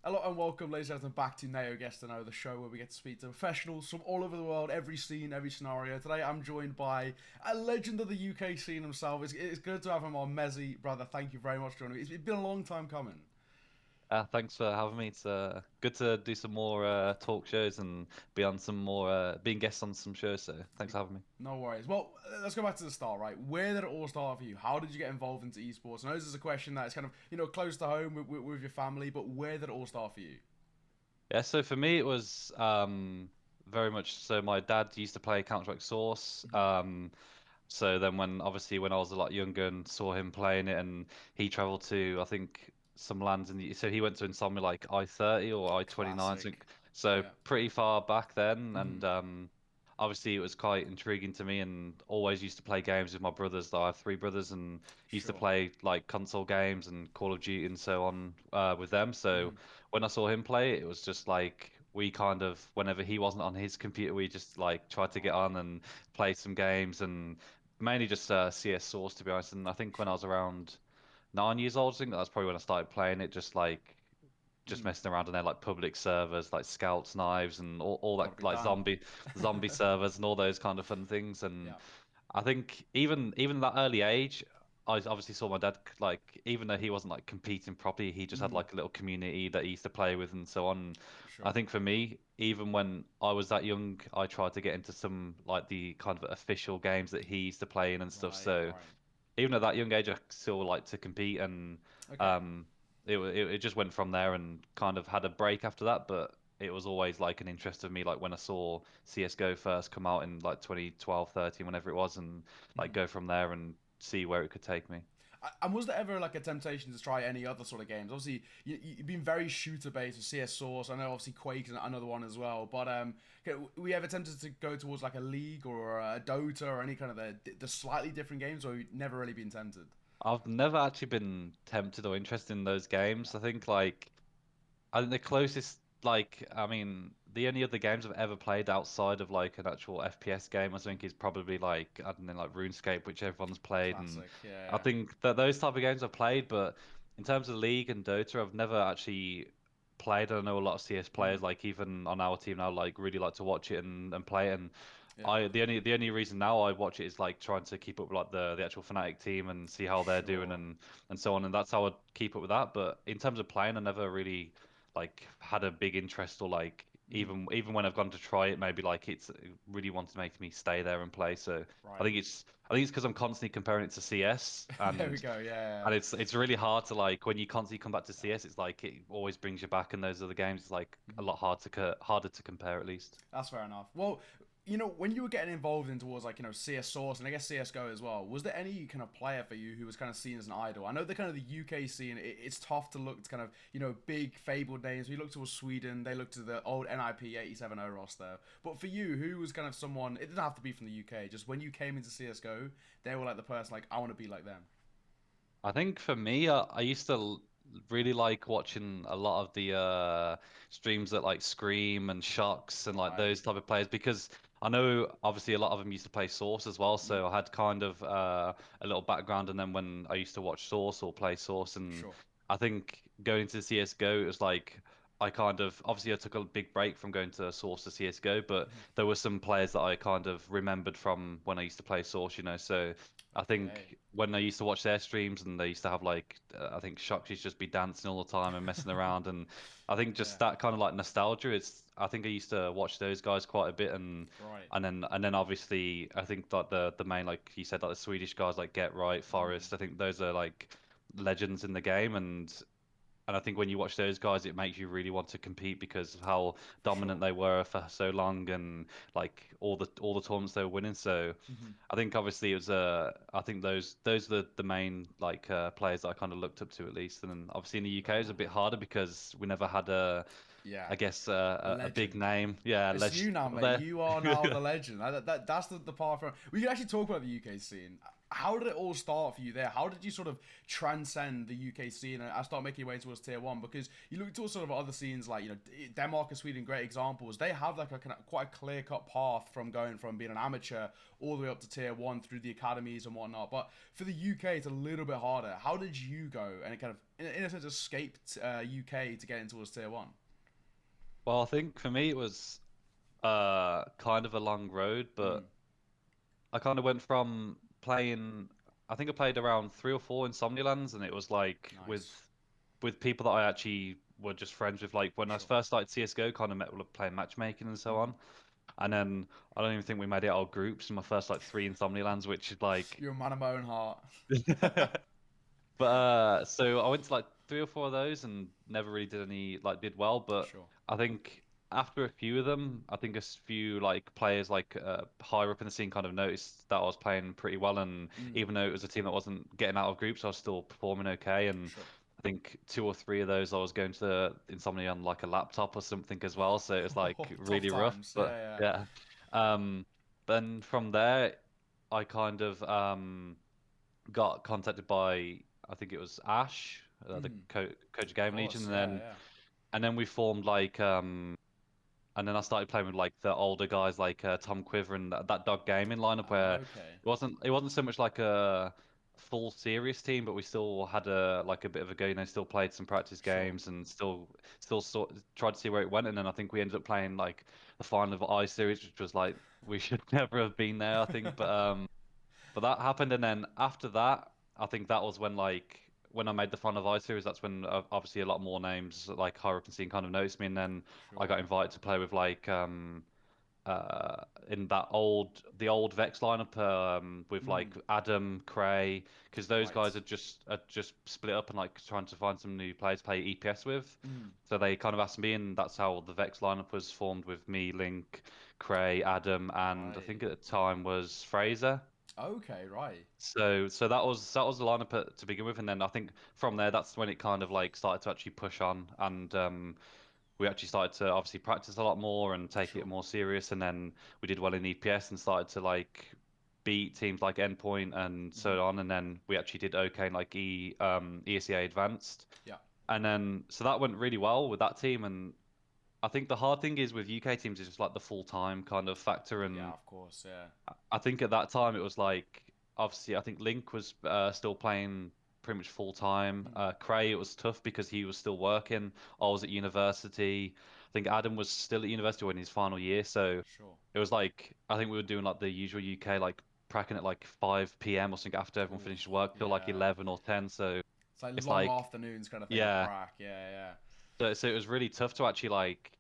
Hello and welcome, ladies and gentlemen, back to Ne0 Guest to Know, the show where we get to speak to professionals from all over the world, every scene, every scenario. Today I'm joined by a legend of the UK scene himself. It's good to have him on, Mezii, brother. Thank you very much for joining me. It's been a long time coming. Thanks for having me. It's good to do some more talk shows and be on some more being guests on some shows. So thanks for having me. No worries. Well, let's go back to the start, right? Where did it all start for you? How did you get involved into esports? I know this is a question that's kind of, close to home with your family, but where did it all start for you? Yeah, so for me it was very much so. My dad used to play Counter-Strike Source. So then when I was a lot younger and saw him playing it, and he traveled to, I think, some lands in the, so he went to somewhere like I-30 or I-29, Classic. so Yeah. pretty far back then. And obviously it was quite intriguing to me, and always used to play games with my brothers. I have three brothers, and used to Sure. play like console games and Call of Duty and so on with them. So when I saw him play, it was just like we kind of, whenever he wasn't on his computer, we just like tried to get on Right. and play some games, and mainly just CS Source, to be honest. And I think when I Sure. was around 9 years old, I think that's probably when I started playing it, just messing around on their like public servers, like Scouts, Knives, and all Gotta that be like done. zombie servers and all those kind of fun things. And Yeah. I think even that early age, I obviously saw my dad, like, even though he wasn't like competing properly, he just had like a little community that he used to play with and so on. I Sure. think for me, even when I was that young, I tried to get into some like the kind of official games that he used to play in and stuff. Right, So right. even at that young age, I still like to compete, and Okay. um, it just went from there, and kind of had a break after that. But it was always like an interest of me, like when I saw CSGO first come out in like 2012, 13, whenever it was, and like go from there and see where it could take me. And was there ever like a temptation to try any other sort of games? Obviously, you've been very shooter based with CS Source. I know obviously Quake's another one as well. But were we ever tempted to go towards like a League or a Dota or any kind of the slightly different games, or never really been tempted? I've never actually been tempted or interested in those games. Yeah. I think the closest, like, I mean, the only other games I've ever played outside of like an actual FPS game, I think, is probably like, I don't know, like RuneScape, which everyone's played. And Classic. I Yeah. think that those type of games I've played, but in terms of League and Dota, I've never actually played. I know a lot of CS players, like even on our team now, like really like to watch it and play it. And Yeah. the only reason now I watch it is like trying to keep up with like the actual Fnatic team and see how they're doing Sure. and so on. And that's how I keep up with that. But in terms of playing, I never really like had a big interest, or like even when I've gone to try it, maybe like it really wanted to make me stay there and play. So Right. I think it's because I'm constantly comparing it to CS, There we go. Yeah. and it's really hard to, like, when you constantly come back to CS, it's like it always brings you back, and those other games it's like a lot harder to compare, at least. That's fair enough. Well, when you were getting involved in towards like, CS Source and I guess CS:GO as well, was there any kind of player for you who was kind of seen as an idol? I know the kind of the UK scene, it's tough to look to kind of, big fabled names. We look towards Sweden, they look to the old NIP 870 roster. But for you, who was kind of someone, it didn't have to be from the UK, just when you came into CS:GO, they were like the person like, I want to be like them. I think for me, I used to really like watching a lot of the streams that like Scream and Shocks and like those Right. type of players, because I know obviously a lot of them used to play Source as well, so I had kind of a little background. And then when I used to watch Source or play Source, and Sure. I think going into CS:GO, it was like I kind of, obviously I took a big break from going to Source to CS:GO, but there were some players that I kind of remembered from when I used to play Source, so. I Okay. think when I used to watch their streams, and they used to have like, I think Shox used to just be dancing all the time and messing around, and I think just Yeah. that kind of like nostalgia is. I think I used to watch those guys quite a bit, Right. and then obviously I think that the main, like you said, like the Swedish guys like Get Right, Forest. I think those are like legends in the game, and I think when you watch those guys, it makes you really want to compete because of how For dominant sure. they were for so long, and like all the tournaments they were winning. So I think obviously it was I think those are the main like players that I kind of looked up to, at least. And then obviously in the UK it was a bit harder because we never had I Yeah. guess A a big legend. name. Yeah, It's you now, mate. there. You are now the legend. That's the part from. We can actually talk about the UK scene. how did it all start for you there? How did you sort of transcend the UK scene and start making your way towards tier one? Because you look towards sort of other scenes like Denmark and Sweden, great examples. They have like a kind of quite a clear cut path from going from being an amateur all the way up to tier one through the academies and whatnot. But for the UK, it's a little bit harder. How did you go and kind of in a sense escaped UK to get into towards tier one? Well, I think for me it was kind of a long road, Mm, but I kind of went from playing. I think I played around 3 or 4 in Somnilands, and it was like nice, with people that I actually were just friends with. Like when I sure. first started CSGO, kind of met playing matchmaking and so Mm. on. And then I don't even think we made it out of groups in my first like 3 Insomnilands, which is like. You're a man of my own heart. But so I went to like 3 or 4 of those and never really did any like did well. But Sure. I think after a few of them, I think few like players like higher up in the scene kind of noticed that I was playing pretty well, and Mm, even though it was a team that wasn't getting out of groups, I was still performing okay. And sure. I think 2 or 3 of those I was going to Insomnia on like a laptop or something as well, so it was like Tough really rough. times. But Yeah, yeah, um, then from there I kind of got contacted by I think it was Ash, yeah. the Mm, coach of of Game Legion, course. Yeah, yeah. and then we formed like and then I started playing with like the older guys like Tom Quiver and that Dog Gaming lineup where Okay. it wasn't so much like a full serious team, but we still had a like a bit of a go. Still played some practice Sure. games and still tried to see where it went. And then I think we ended up playing like the final of I Series, which was like we should never have been there, I think. But that happened, and then after that, I think that was when I made the Fun of I series. That's when obviously a lot more names like higher up in scene kind of noticed me, and then I Sure. got invited to play with like in the old Vex lineup with like Mm, Adam, Cray, because those right. guys had just split up and like trying to find some new players to play EPS with. Mm, So they kind of asked me, and that's how the Vex lineup was formed with me, Link, Cray, Adam, and I right. think at the time was Fraser. Okay, right. So that was the lineup to begin with, and then I think from there that's when it kind of like started to actually push on, and we actually started to obviously practice a lot more and take it Sure. more serious, and then we did well in EPS and started to like beat teams like Endpoint and Hmm. so on, and then we actually did okay in like ESEA Advanced, Yeah. and then so that went really well with that team, and I think the hard thing is with UK teams is just like the full time kind of factor, Yeah, and of course. Yeah. I think at that time it was like obviously I think Link was still playing pretty much full time. Mm, Cray it was tough because he was still working. I was at university. I think Adam was still at university or in his final year, so sure. it was like I think we were doing like the usual UK like cracking at like 5 p.m. or something after everyone Oof. finished work till like Yeah. 11 or 10. So It's like it's long like afternoons kind of thing of yeah. crack. Yeah, yeah. So it was really tough to actually like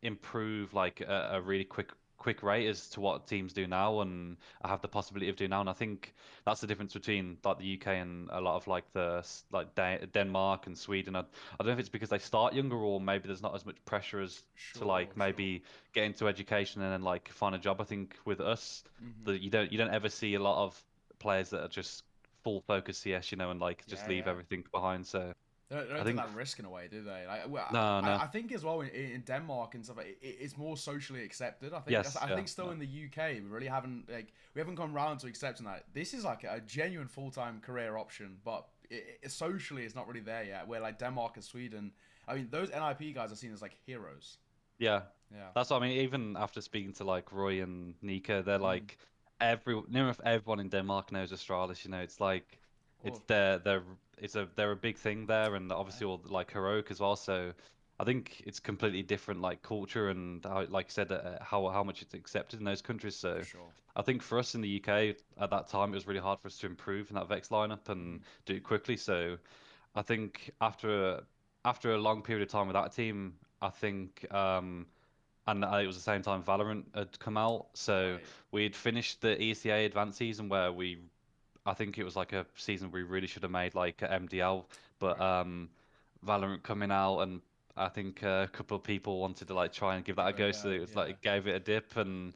improve like a really quick rate as to what teams do now and have the possibility of doing now. And I think that's the difference between like the UK and a lot of like like Denmark and Sweden. I don't know if it's because they start younger or maybe there's not as much pressure as to Sure, like sure. maybe get into education and then like find a job. I think with us, Hmm. that you don't ever see a lot of players that are just full focus CS, and like just Yeah, leave yeah. everything behind. So They don't I take think that risk in a way, do they? Like, well, no, no, I think as well in Denmark and stuff, it's more socially accepted. I think yes, I yeah, think still yeah. in the UK, we really haven't we haven't come round to accepting that this is like a genuine full time career option, but socially it's not really there yet. Where like Denmark and Sweden, I mean, those NIP guys are seen as like heroes. Yeah, Yeah. that's what I mean. Even after speaking to like Roy and Nika, they're Mm, like near enough everyone in Denmark knows Astralis. It's like it's cool. they're a big thing there, and Yeah. obviously all like heroic as well. So I think it's completely different like culture and how, like you said, how much it's accepted in those countries. So Sure. I think for us in the UK at that time, it was really hard for us to improve in that Vex lineup Mm, and do it quickly. So I think after a long period of time with that team, I think. And it was the same time Valorant had come out. So right. we'd finished the ECA Advanced season where I think it was like a season we really should have made like a MDL, but Right. Valorant coming out and I think a couple of people wanted to like try and give that Give a it a go, so go. it was like Yeah. it gave it a dip and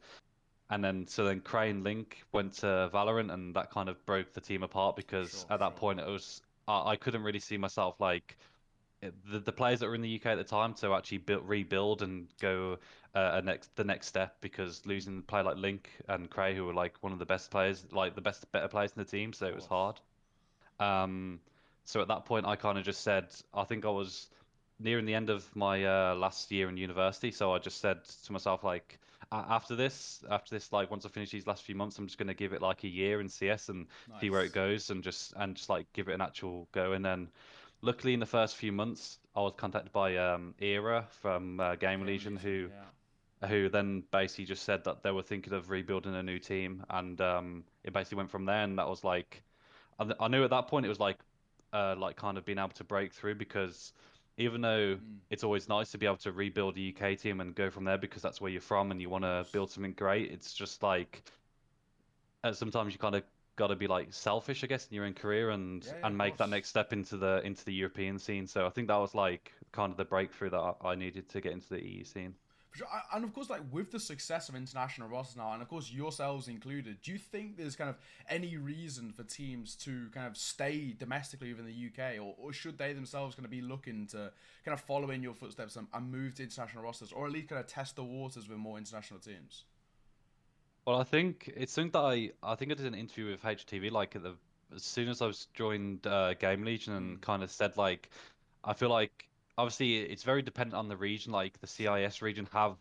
then so then Crane Link went to Valorant and that kind of broke the team apart because Sure. at that Sure. point I couldn't really see myself like the players that were in the UK at the time to actually rebuild and go the next step, because Mm, losing a player like Link and Cray, who were like one of the best players, like the best better players in the team, of so it was course. hard. Um, so at that point, I kind of just said, I think I was nearing the end of my last year in university, so I just said to myself, like, after this, like, once I finish these last few months, I'm just gonna give it like a year in CS and see where it Nice. goes, and just like give it an actual go. And then, luckily, in the first few months, I was contacted by Era from Game Game Legion, Legion, yeah. who then basically just said that they were thinking of rebuilding a new team, and it basically went from there, and that was like. I knew at that point it was like kind of being able to break through, because even though Mm, it's always nice to be able to rebuild a UK team and go from there because that's where you're from and you of want to course. build something great, it's just like sometimes you kind of got to be like selfish, I guess, in your own career Yeah, yeah, and of make that course. next step into the European scene. So I think that was like kind of the breakthrough that I needed to get into the EU scene. For sure. And of course, like with the success of international rosters now, and of course yourselves included, do you think there's kind of any reason for teams to kind of stay domestically within the UK, or should they themselves kind of be looking to kind of follow in your footsteps and move to international rosters, or at least kind of test the waters with more international teams? Well, I think it's something that I think I did an interview with HTV like at the as soon as I was joined Game Legion, Mm, and kind of said like I feel like obviously it's very dependent on the region. Like the sure. CIS region have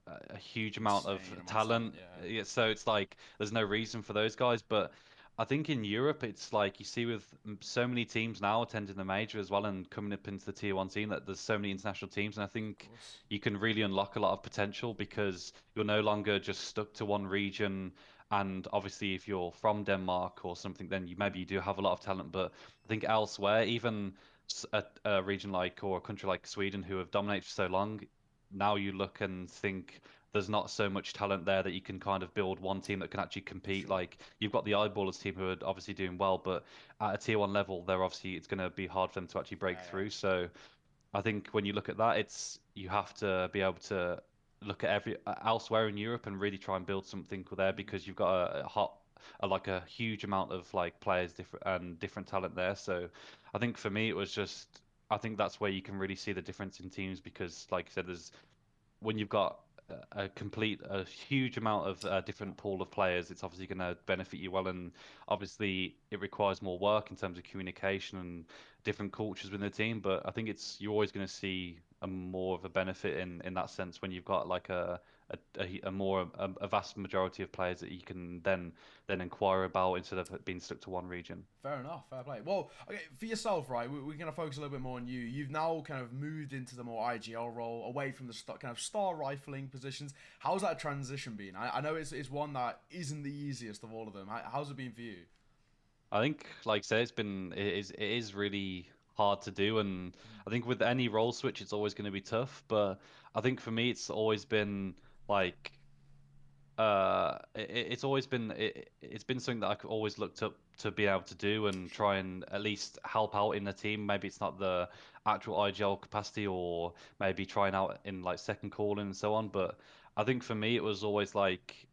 a huge amount of Insane amount of talent, talent. yeah. Yeah, so it's like there's no reason for those guys. But I think in Europe it's like you see with so many teams now attending the major as well and coming up into the tier one scene, that there's so many international teams, and I Of think course. you can really unlock a lot of potential because you're no longer just stuck to one region. And obviously, if you're from Denmark or something, then maybe you do have a lot of talent. But I think elsewhere, even a region like or a country like Sweden, who have dominated for so long, now you look and think there's not so much talent there that you can kind of build one team that can actually compete. Sure. Like you've got the Eyeballers team who are obviously doing well, but at a tier one level, they're obviously it's going to be hard for them to actually break Yeah, yeah. through. So I think when you look at that, it's you have to be able to look at every elsewhere in Europe and really try and build something there, Mm, because you've got like a huge amount of like players different talent there. So I think for me it was just I think that's where you can really see the difference in teams, because like I said, there's when you've got a huge amount of yeah. different pool of players, it's obviously going to benefit you well. And obviously, it requires more work in terms of communication and different cultures within the team. But I think it's you're always going to see a more of a benefit in that sense when you've got like a more a vast majority of players that you can then inquire about instead of being stuck to one region. Fair enough, fair play. Well, okay, for yourself, right? We're going to focus a little bit more on you. You've now kind of moved into the more IGL role, away from the kind of star rifling positions. How's that transition been? I know it's one that isn't the easiest of all of them. How's it been for you? I think, like I say, it is really hard to do, and I think with any role switch, it's always going to be tough. But I think for me, it's always been like it's always been it's been something that I've always looked up to be able to do and Sure. try and at least help out in the team. Maybe it's not the actual IGL capacity, or maybe trying out in like second calling and so on. But I think for me, it was always like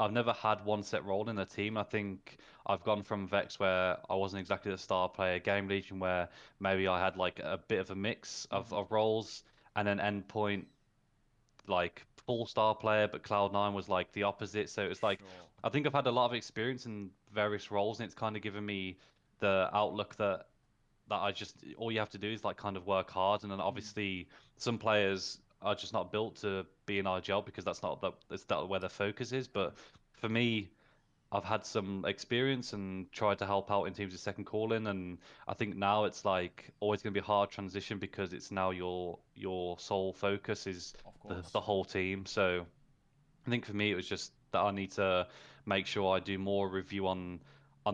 I've never had one set role in a team. I think I've gone from Vex where I wasn't exactly the star player, Game Legion where maybe I had like a bit of a mix Hmm. of roles, and then Endpoint like full star player, but Cloud9 was like the opposite. So it's like Sure. I think I've had a lot of experience in various roles, and it's kind of given me the outlook that I just all you have to do is like kind of work hard, and then Mm. obviously some players are just not built to be in IGL because that's not where their focus is. Yeah. But for me, I've had some experience and tried to help out in teams of second calling, and I think now it's like always going to be a hard transition because it's now your sole focus is Of course. the whole team. So I think for me, it was just that I need to make sure I do more review on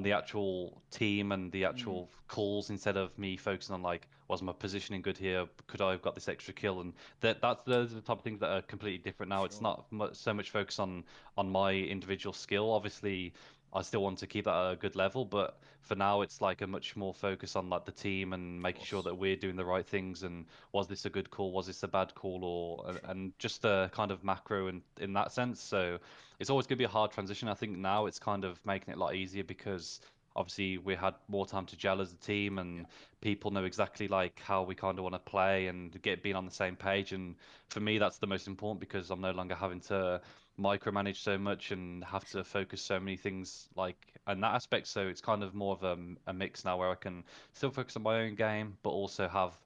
the actual team and the Mm. actual calls instead of me focusing on like, was my positioning good here? Could I have got this extra kill? And that's those are the type of things that are completely different now. It's Sure. not so much focus on my individual skill. Obviously, I still want to keep that at a good level, but for now, it's like a much more focus on like the team and Of making sure course. that we're doing the right things. And was this a good call? Was this a bad call? Or Sure. and just the kind of macro in that sense. So it's always going to be a hard transition. I think now it's kind of making it a lot easier because obviously we had more time to gel as a team, Yeah. and people know exactly like how we kind of want to play and get being on the same page. And for me, that's the most important because I'm no longer having to micromanage so much and have to Sure. focus so many things like in that aspect. So it's kind of more of a mix now where I can still focus on my own game, but also have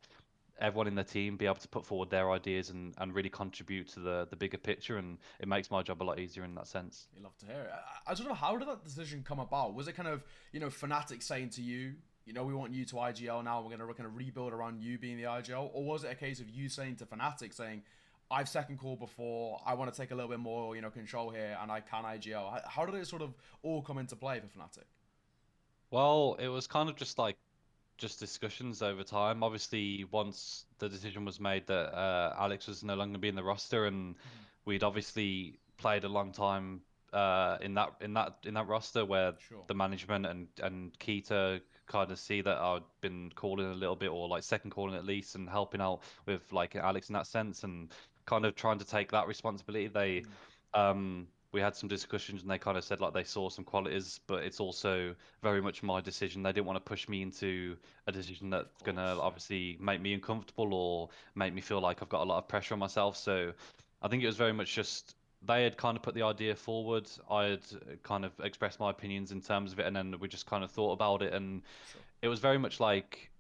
everyone in the team be able to put forward their ideas and really contribute to the bigger picture, and it makes my job a lot easier in that sense. You love to hear it. I don't know, how did that decision come about? Was it kind of, Fnatic saying to you, we want you to IGL now, we're gonna rebuild around you being the IGL? Or was it a case of you saying to Fnatic saying, I've second call before, I want to take a little bit more, control here and I can IGL? How did it sort of all come into play for Fnatic? Well, it was kind of just like just discussions over time. Obviously, once the decision was made that Alex was no longer going to be in the roster, and Mm-hmm. we'd obviously played a long time in that roster where Sure. the management and Keita kind of see that I'd been calling a little bit or like second calling at least and helping out with like Alex in that sense and kind of trying to take that responsibility. Mm. We had some discussions and they kind of said like they saw some qualities, but it's also very much my decision. They didn't want to push me into a decision Of that's gonna course, yeah. obviously make me uncomfortable or make me feel like I've got a lot of pressure on myself. So I think it was very much just they had kind of put the idea forward. I had kind of expressed my opinions in terms of it, and then we just kind of thought about it. And Sure. it was very much like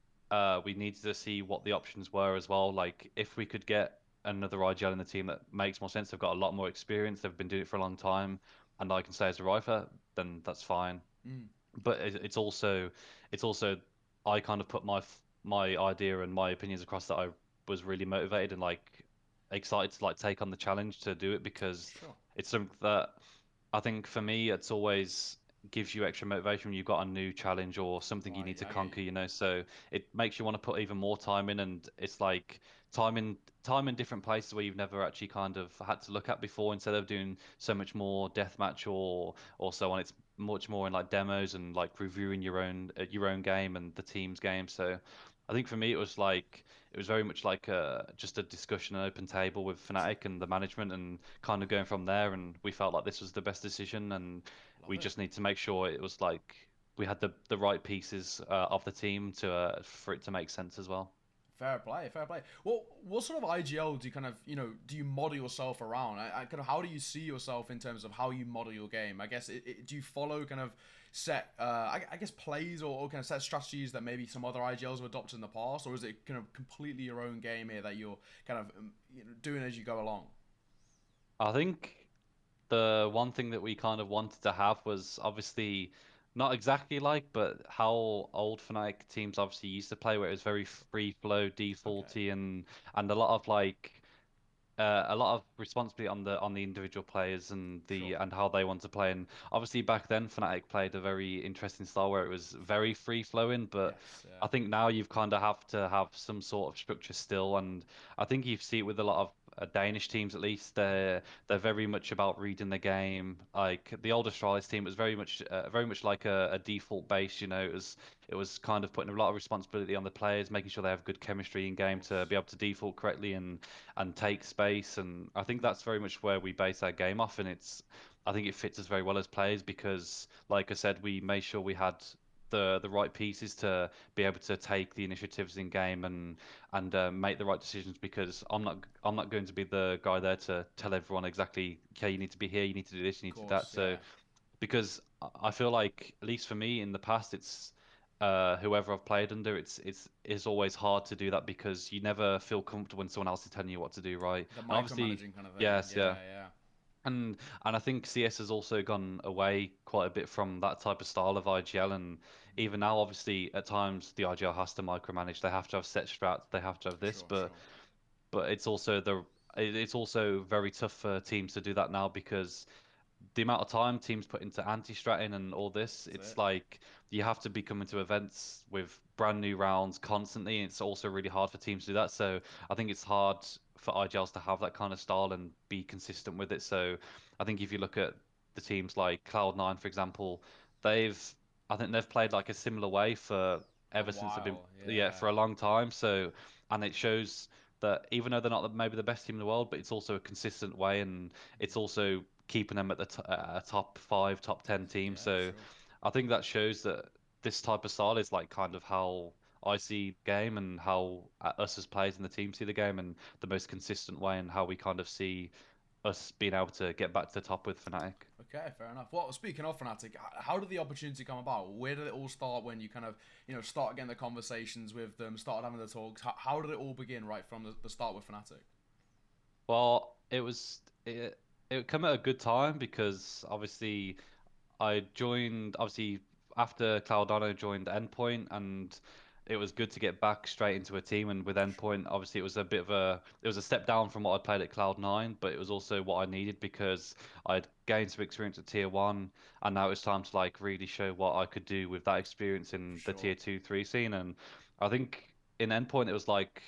we needed to see what the options were as well. Like if we could get another IGL in the team that makes more sense, they've got a lot more experience, they've been doing it for a long time, and I can say as a rifler, then that's fine. Mm. But it's also I kind of put my idea and my opinions across that I was really motivated and like excited to like take on the challenge to do it because Sure. it's something that I think for me, it's always gives you extra motivation when you've got a new challenge or something you Right, need to yeah, I get you. conquer, you know. So it makes you want to put even more time in, and it's like time in different places where you've never actually kind of had to look at before. Instead of doing so much more deathmatch or so on, it's much more in like demos and like reviewing your own game and the team's game. So I think for me, it was very much like just a discussion, an open table with Sure. Fnatic and the management, and kind of going from there. And we felt like this was the best decision, and Love we it. just need to make sure it was like we had the right pieces of the team to for it to make sense as well. Fair play, fair play. Well, what sort of IGL do you kind of, do you model yourself around? Kind of, how do you see yourself in terms of how you model your game? I guess, do you follow kind of set, I guess, plays or kind of set strategies that maybe some other IGLs have adopted in the past? Or is it kind of completely your own game here that you're kind of doing as you go along? I think the one thing that we kind of wanted to have was obviously not exactly like, but how old Fnatic teams obviously used to play, where it was very free flow, Okay, defaulty, and a lot of like a lot of responsibility on the individual players and the sure. and how they want to play. And obviously back then, Fnatic played a very interesting style where it was very free flowing. But Yes, yeah. I think now you've kind of have to have some sort of structure still. And I think you see it with a lot of Danish teams at least. They're very much about reading the game. Like the older Astralis team was very much like a default base. You know, it was kind of putting a lot of responsibility on the players, making sure they have good chemistry in Of game to course. be able to default correctly and take space. And I think that's very much where we base our game off. And I think it fits us very well as players because, like I said, we made sure we had the right pieces to be able to take the initiatives in game and make the right decisions. Because I'm not going to be the guy there to tell everyone exactly, okay, you need to be here, you need to do this, you Of need to do that. course, So yeah. because I feel like at least for me in the past, it's whoever I've played under, it's always hard to do that because you never feel comfortable when someone else is telling you what to do, right? The And obviously, micromanaging kind of thing. yes, yeah, Yeah, yeah. and I think CS has also gone away quite a bit from that type of style of IGL, and Mm. even now, obviously, at times the IGL has to micromanage. They have to have set strats, they have to have this, Sure, but sure. it's also very tough for teams to do that now because the amount of time teams put into anti-stratting and all this, That's it's it. like you have to be coming to events with brand new rounds constantly. And it's also really hard for teams to do that. So I think it's hard for IGLs to have that kind of style and be consistent with it. So I think if you look at the teams like Cloud9, for example, they've I think they've played like a similar way for A ever since they've been while, yeah yeah. for a long time. So and it shows that even though they're not maybe the best team in the world, but it's also a consistent way, and it's also keeping them at the top 5, top 10 team. Yeah, So sure. I think that shows that. this type of style is like kind of how I see the game and how us as players in the team see the game and the most consistent way and how we kind of see us being able to get back to the top with Fnatic. Okay, fair enough. Well, speaking of Fnatic, how did the opportunity come about? Where did it all start when you kind of, start getting the conversations with them, started having the talks? How did it all begin right from the start with Fnatic? Well, it come at a good time because obviously I joined obviously after Cloudano joined Endpoint, and it was good to get back straight into a team. And with Endpoint, obviously it was a bit of it was a step down from what I played at Cloud9, but it was also what I needed because I'd gained some experience at Tier 1, and now it's time to like really show what I could do with that experience For in the sure. Tier 2, 3 scene. And I think in Endpoint it was like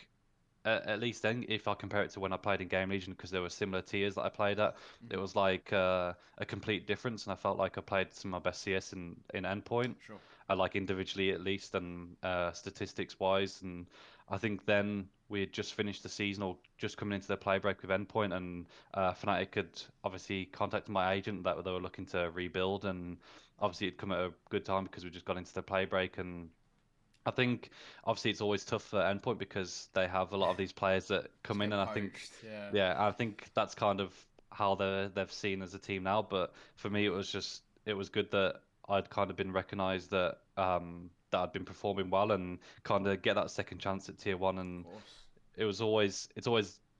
at least then, if I compare it to when I played in Game Legion, because there were similar tiers that I played at, it Hmm. was like a complete difference, and I felt like I played some of my best CS in Endpoint, Sure. like individually at least, and statistics wise. And I think then we had just finished the season or just coming into the play break with Endpoint, and Fnatic had obviously contacted my agent that they were looking to rebuild, and obviously it'd come at a good time because we just got into the play break. And I think obviously it's always tough for Endpoint because they have a lot of these players that Just come in, get and I think, poached. Yeah. yeah, I think that's kind of how they've seen as a team now. But for me, it was good that I'd kind of been recognised that I'd been performing well and kind of get that second chance at Tier 1. Of And course. it's always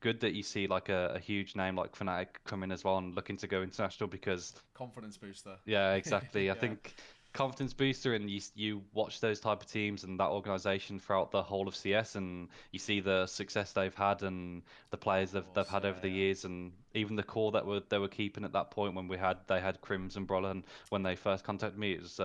good that you see like a huge name like Fnatic come in as well and looking to go international because Confidence booster. yeah, exactly. I Yeah. think confidence booster, and you watch those type of teams and that organization throughout the whole of CS, and you see the success they've had and the players Of they've course. had over Yeah. the Yeah. years, and even the core that they were keeping at that point when they had Crims and Brawler, and when they first contacted me, it was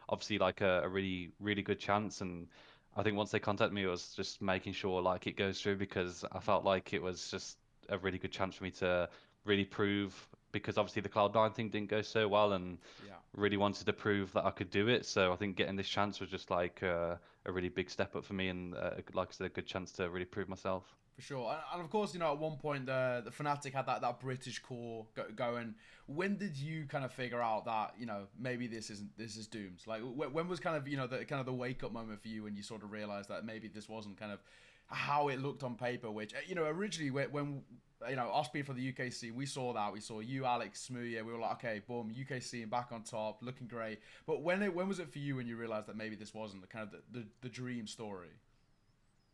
obviously like a really good chance. And I think once they contacted me, it was just making sure like it goes through because I Mhm. felt like it was just a really good chance for me to really prove because obviously the Cloud9 thing didn't go so well, and Yeah. really wanted to prove that I could do it. So I think getting this chance was just like a really big step up for me, and like I said, a good chance to really prove myself. For sure, and of course, at one point the Fnatic had that British core going. When did you kind of figure out that maybe this is doomed? Like when was kind of the kind of the wake up moment for you when you sort of realized that maybe this wasn't kind of how it looked on paper? Which originally when us being from the UKC, we saw that we saw you, Alex, Smooya. We were like, okay, boom, UKC and back on top, looking great. But when was it for you when you realized that maybe this wasn't the kind of the dream story?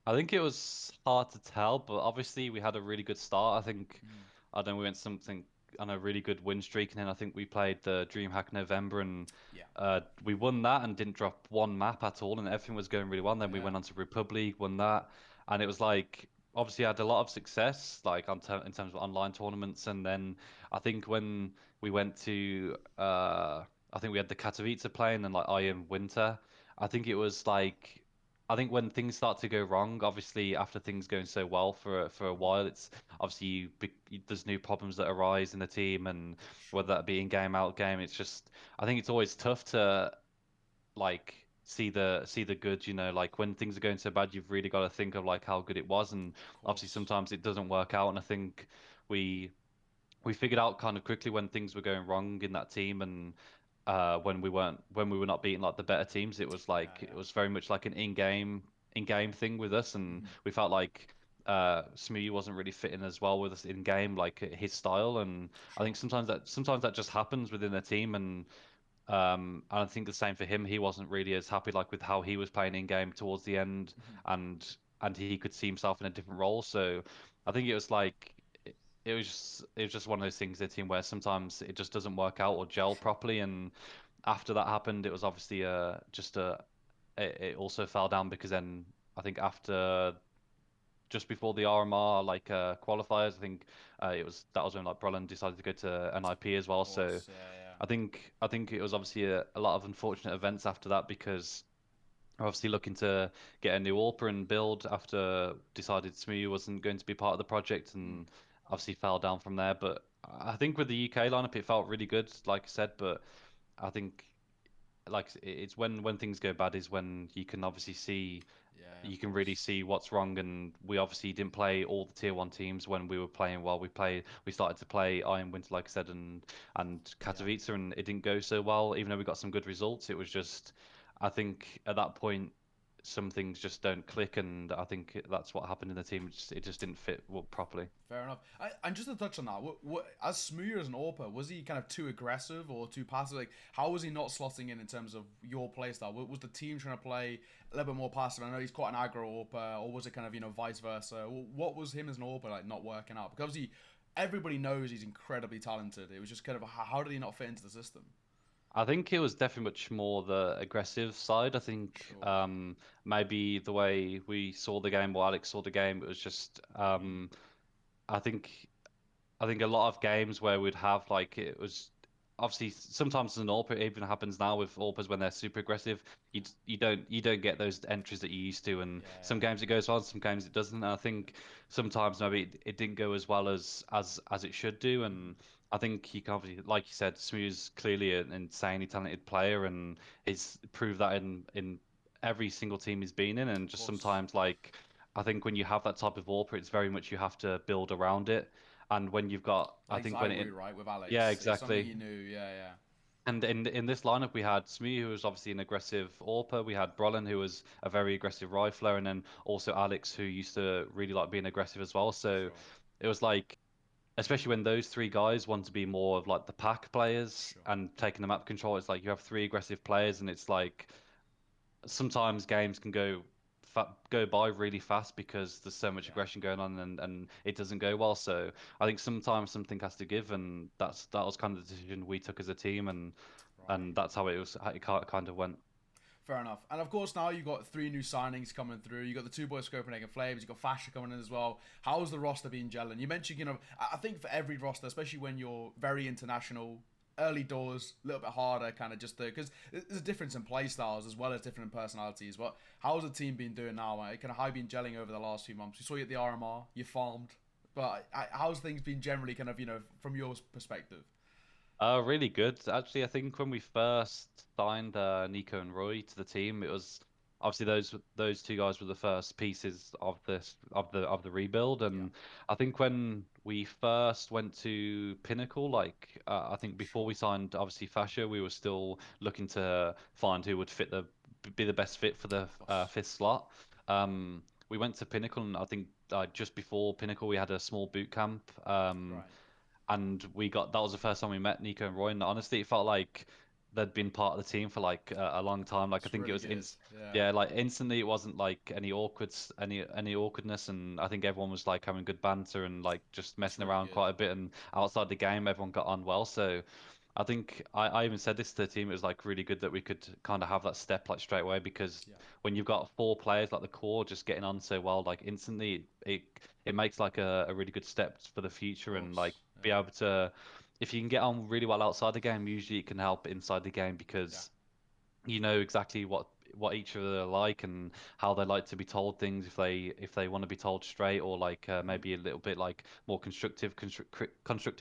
I think it was hard to tell, but obviously we had a really good start. I think Mm. I don't know, we went something on a really good win streak, and then I think we played the DreamHack November, and Yeah, we won that and didn't drop one map at all, and everything was going really well. And then we yeah. went on to Republic, won that, and it was like obviously I had a lot of success like in terms of online tournaments. And then I think when we went to I think we had the Katowice playing and like I in winter. I think it was like I think when things start to go wrong, obviously after things going so well for a while, it's obviously there's new problems that arise in the team, and whether Sure. that be in game out game, it's just I think it's always tough to like see the good, like when things are going so bad, you've really got to think of like how good it was, and Of obviously course. sometimes it doesn't work out. And I think we we figured out kind of quickly when things were going wrong in that team, and when we were not beating like the better teams, it was Yeah, like it yeah. was very much like an in game thing with us, and Hmm. we felt like Smoothie wasn't really fitting as well with us in game, like his style. And I Sure. think sometimes that just happens within a team. And I think the same for him. He wasn't really as happy like with how he was playing in game towards the end, Hmm. and he could see himself in a different role. So I think it was like it was just one of those things in a team where sometimes it just doesn't work out or gel Sure. properly. And after that happened, it was obviously just it also fell down because then I think after just before the RMR like qualifiers, I think that was when like Brolin decided to go to NIP as Of well. So course. Yeah, yeah. I think it was obviously a lot of unfortunate events after that because we're obviously looking to get a new Awper and build after decided Smooya wasn't going to be part of the project, Mm. and obviously fell down from there. But I think with the UK lineup it felt really good, like I said. But I think like it's when things go bad is when you can obviously see Yeah, you of can really course. see what's wrong. And we obviously didn't play all the tier 1 teams when we were playing well. We started to play Iron Winter, like I said, and Yeah. Katowice, and it didn't go so well. Even though we got some good results, it was just I think at that point some things just don't click, and I think that's what happened in the team. It just didn't fit well, properly. Fair enough. And just to touch on that, as Smooya as an Awper, was he kind of too aggressive or too passive? Like, how was he not slotting in terms of your playstyle? Was the team trying to play a little bit more passive? I know he's quite an aggro Awper, or was it kind of vice versa? What was him as an Awper like not working out? Because obviously everybody knows he's incredibly talented. It was just kind of how did he not fit into the system? I think it was definitely much more the aggressive side. I think Sure. maybe the way we saw the game or Alex saw the game, it was just I think I think a lot of games where we'd have like it was obviously sometimes as an AWP it even happens now with AWPers when they're super aggressive. You don't get those entries that you used to, and Yeah, some yeah. games it goes well, some games it doesn't. And I think sometimes maybe it didn't go as well as it should do, and I think he can obviously, like you said, Smooth's clearly an insanely talented player, and he's proved that in every single team he's been in, and Of just course. sometimes like. I think when you have that type of AWPer, it's very much you have to build around it. And when you've got, I Like think when it, Zywoo, right, with yeah, Alex. It's something exactly. he knew. Yeah, yeah. And in this lineup, we had Smee, who was obviously an aggressive AWPer. We had Brolin, who was a very aggressive rifler, and then also Alex, who used to really like being aggressive as well. So Sure. it was like, especially when those three guys want to be more of like the pack players Sure. and taking the map control, it's like you have three aggressive players, and it's like sometimes games can go by really fast because there's so much Yeah. aggression going on, and it doesn't go well. So I think sometimes something has to give, and that was kind of the decision we took as a team, and Right. that's how it was. How it kind of went. Fair enough. And of course, now you've got three new signings coming through. You've got the two boys Copenhagen Flames. You've got Fashr coming in as well. How's the roster been gelling? You mentioned, I think for every roster, especially when you're very international, early doors, a little bit harder, kind of just because there's a difference in play styles as well as different in personalities. But how's the team been doing now? Kind of how you been gelling over the last few months? We saw you at the RMR, you farmed. But how's things been generally, kind of, from your perspective? Really good. Actually, I think when we first signed Nico and Roy to the team, it was obviously those two guys were the first pieces of the rebuild, Yeah, and I think when we first went to Pinnacle, like I think before we sure. signed obviously Fasher, we were still looking to find who would be the best fit for the Of course. fifth slot. We went to Pinnacle, and I think just before Pinnacle, we had a small boot camp. Right. And we got that was the first time we met Nico and Roy, and honestly, it felt like they'd been part of the team for like a long time. Like I It's think it really was good. Yeah. yeah, like instantly it wasn't like any awkwardness, and I think everyone was like having good banter and like just It's messing really around good. quite a bit, and outside the game, everyone got on well. So I think I even said this to the team. It was like really good that we could kind of have that step like straight away because Yeah. when you've got four players like the core just getting on so well, like instantly, it makes like a really good step for the Of future and like course. be Yeah. able to, if you can get on really well outside the game, usually it can help inside the game Yeah. because you know exactly what each other are like and how they like to be told things if they want to be told straight or like maybe a little bit like more constructive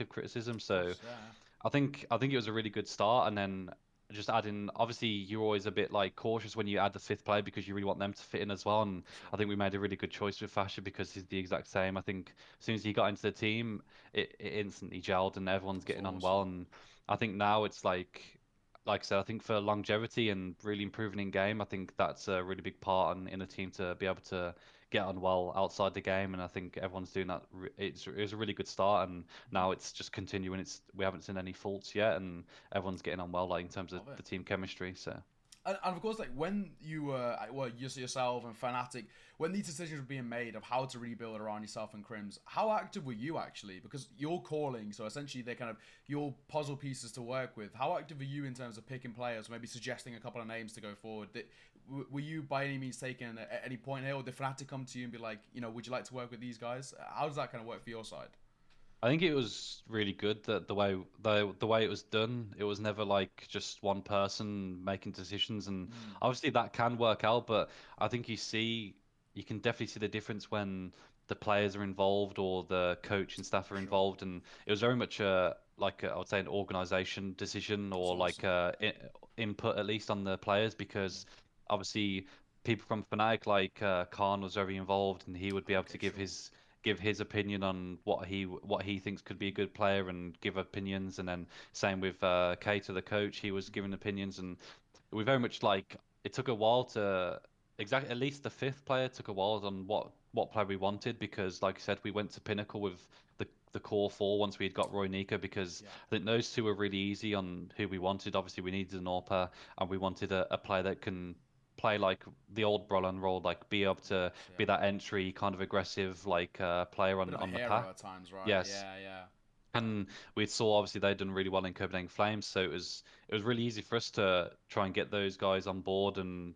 criticism. Of So course. Yeah. I think it was a really good start, and then just adding. Obviously, you're always a bit like cautious when you add the fifth player because you really want them to fit in as well. And For sure. I think we made a really good choice with Fasher because he's the exact same. I think as soon as he got into the team, it instantly gelled and everyone's That's getting on well. awesome. And I think now it's like I said, I think for longevity and really improving in game, I think that's a really big part in a team to be able to get on well outside the game. And I think everyone's doing that. It was a really good start, and now it's just continuing. We haven't seen any faults yet, and everyone's getting on well, like in terms of Love it. the team chemistry. So. And of course, like when you were, well, just yourself and Fnatic, when these decisions were being made of how to rebuild around yourself and Crims, how active were you actually? Because you're calling, so essentially they're kind of your puzzle pieces to work with. How active are you in terms of picking players, maybe suggesting a couple of names to go forward? Were you by any means taken at any point here, or did Fnatic come to you and be like, would you like to work with these guys? How does that kind of work for your side? I think it was really good that the way it was done, it was never like just one person making decisions, and Mm, obviously that can work out, but I think you can definitely see the difference when the players are involved or the coach and staff for are sure. involved, and it was very much I would say an organization decision That's or like awesome. input at least on the players Mm. because obviously people from Fnatic like Khan was very involved and he would be able Okay, to give sure. his give his opinion on what he thinks could be a good player and give opinions. And then same with Cater, the coach, he was giving opinions, and we very much like it took a while to exactly at least the fifth player took a while on what player we wanted because like I said we went to Pinnacle with the core four once we had got Roy Nika because Yeah, I think those two were really easy on who we wanted. Obviously we needed an Awper and we wanted a player that can play like the old Brolin role, like be able of to course. be Yeah, that entry kind of aggressive like player bit of a on the hero pack. at times, right? Yes, Yeah, yeah. and we saw obviously they'd done really well in Copenhagen Flames, so it was really easy for us to try and get those guys on board, and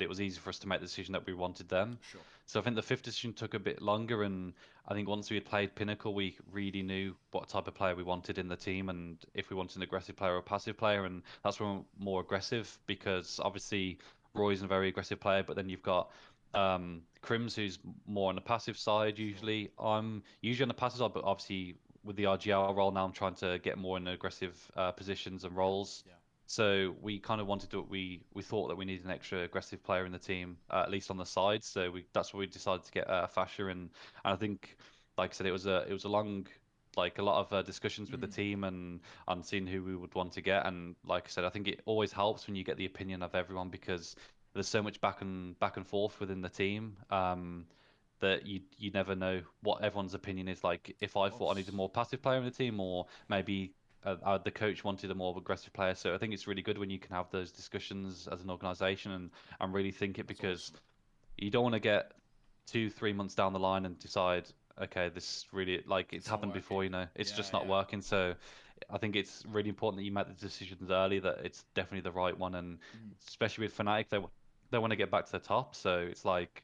it was easy for us to make the decision that we wanted them. Sure. So I think the fifth decision took a bit longer, and I think once we had played Pinnacle, we really knew what type of player we wanted in the team, and if we wanted an aggressive player or a passive player, and that's when we're more aggressive because obviously Roy's a very aggressive player, but then you've got Crims, who's more on the passive side Sure. usually. I'm usually on the passive side, but obviously with the RGL role now, I'm trying to get more in aggressive positions and Yeah, roles. yeah. So we kind of wanted to we thought that we needed an extra aggressive player in the team, at least on the side. So we that's why we decided to get Fasher in. And I think, like I said, it was a long like a lot of discussions with the Mm, team and seeing who we would want to get. And like I said, I think it always helps when you get the opinion of everyone because there's so much back and forth within the team. That you never know what everyone's opinion is. Like if of I thought I course. needed a more passive player in the team, or maybe the coach wanted a more aggressive player. So I think it's really good when you can have those discussions as an organization and really think it That's because awesome. you don't want to get 2, 3 months down the line and decide, okay, this really like it's It's not happened before, working. it's Yeah, just not yeah. working. So I think it's really important that you make the decisions early, that it's definitely the right one, and Mm. especially with Fnatic, they want to get back to the top. So it's like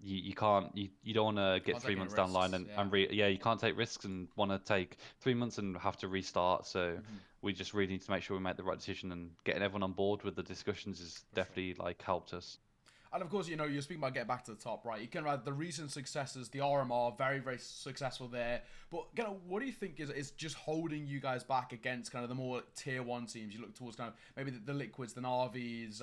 you can't you don't want to get Can't take three any months down the line risks. and, Yeah. and yeah, you can't take risks and want to take 3 months and have to restart. So Hmm. we just really need to make sure we make the right decision, and getting everyone on board with the discussions has For sure. definitely like helped us. And of course, you're speaking about getting back to the top, right? You can have the recent successes, the RMR, very, very successful there. But what do you think is just holding you guys back against kind of the more tier one teams? You look towards kind of maybe the Liquids, the Navis,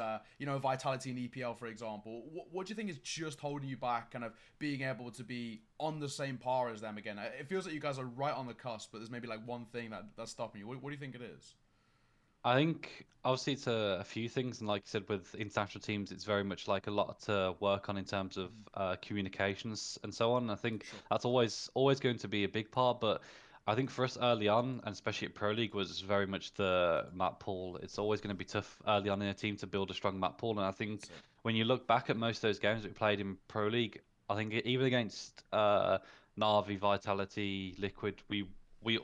Vitality and EPL, for example. What do you think is just holding you back, kind of being able to be on the same par as them again? It feels like you guys are right on the cusp, but there's maybe like one thing that's stopping you. What do you think it is? I think obviously it's a few things, and like you said, with international teams, it's very much like a lot to work on in terms of Mm-hmm. communications and so on. I think Sure. that's always going to be a big part, but I think for us early on, and especially at Pro League, was very much the map pool. It's always going to be tough early on in a team to build a strong map pool, and I think That's it. when you look back at most of those games that we played in Pro League, I think even against Na'Vi, Vitality, Liquid, we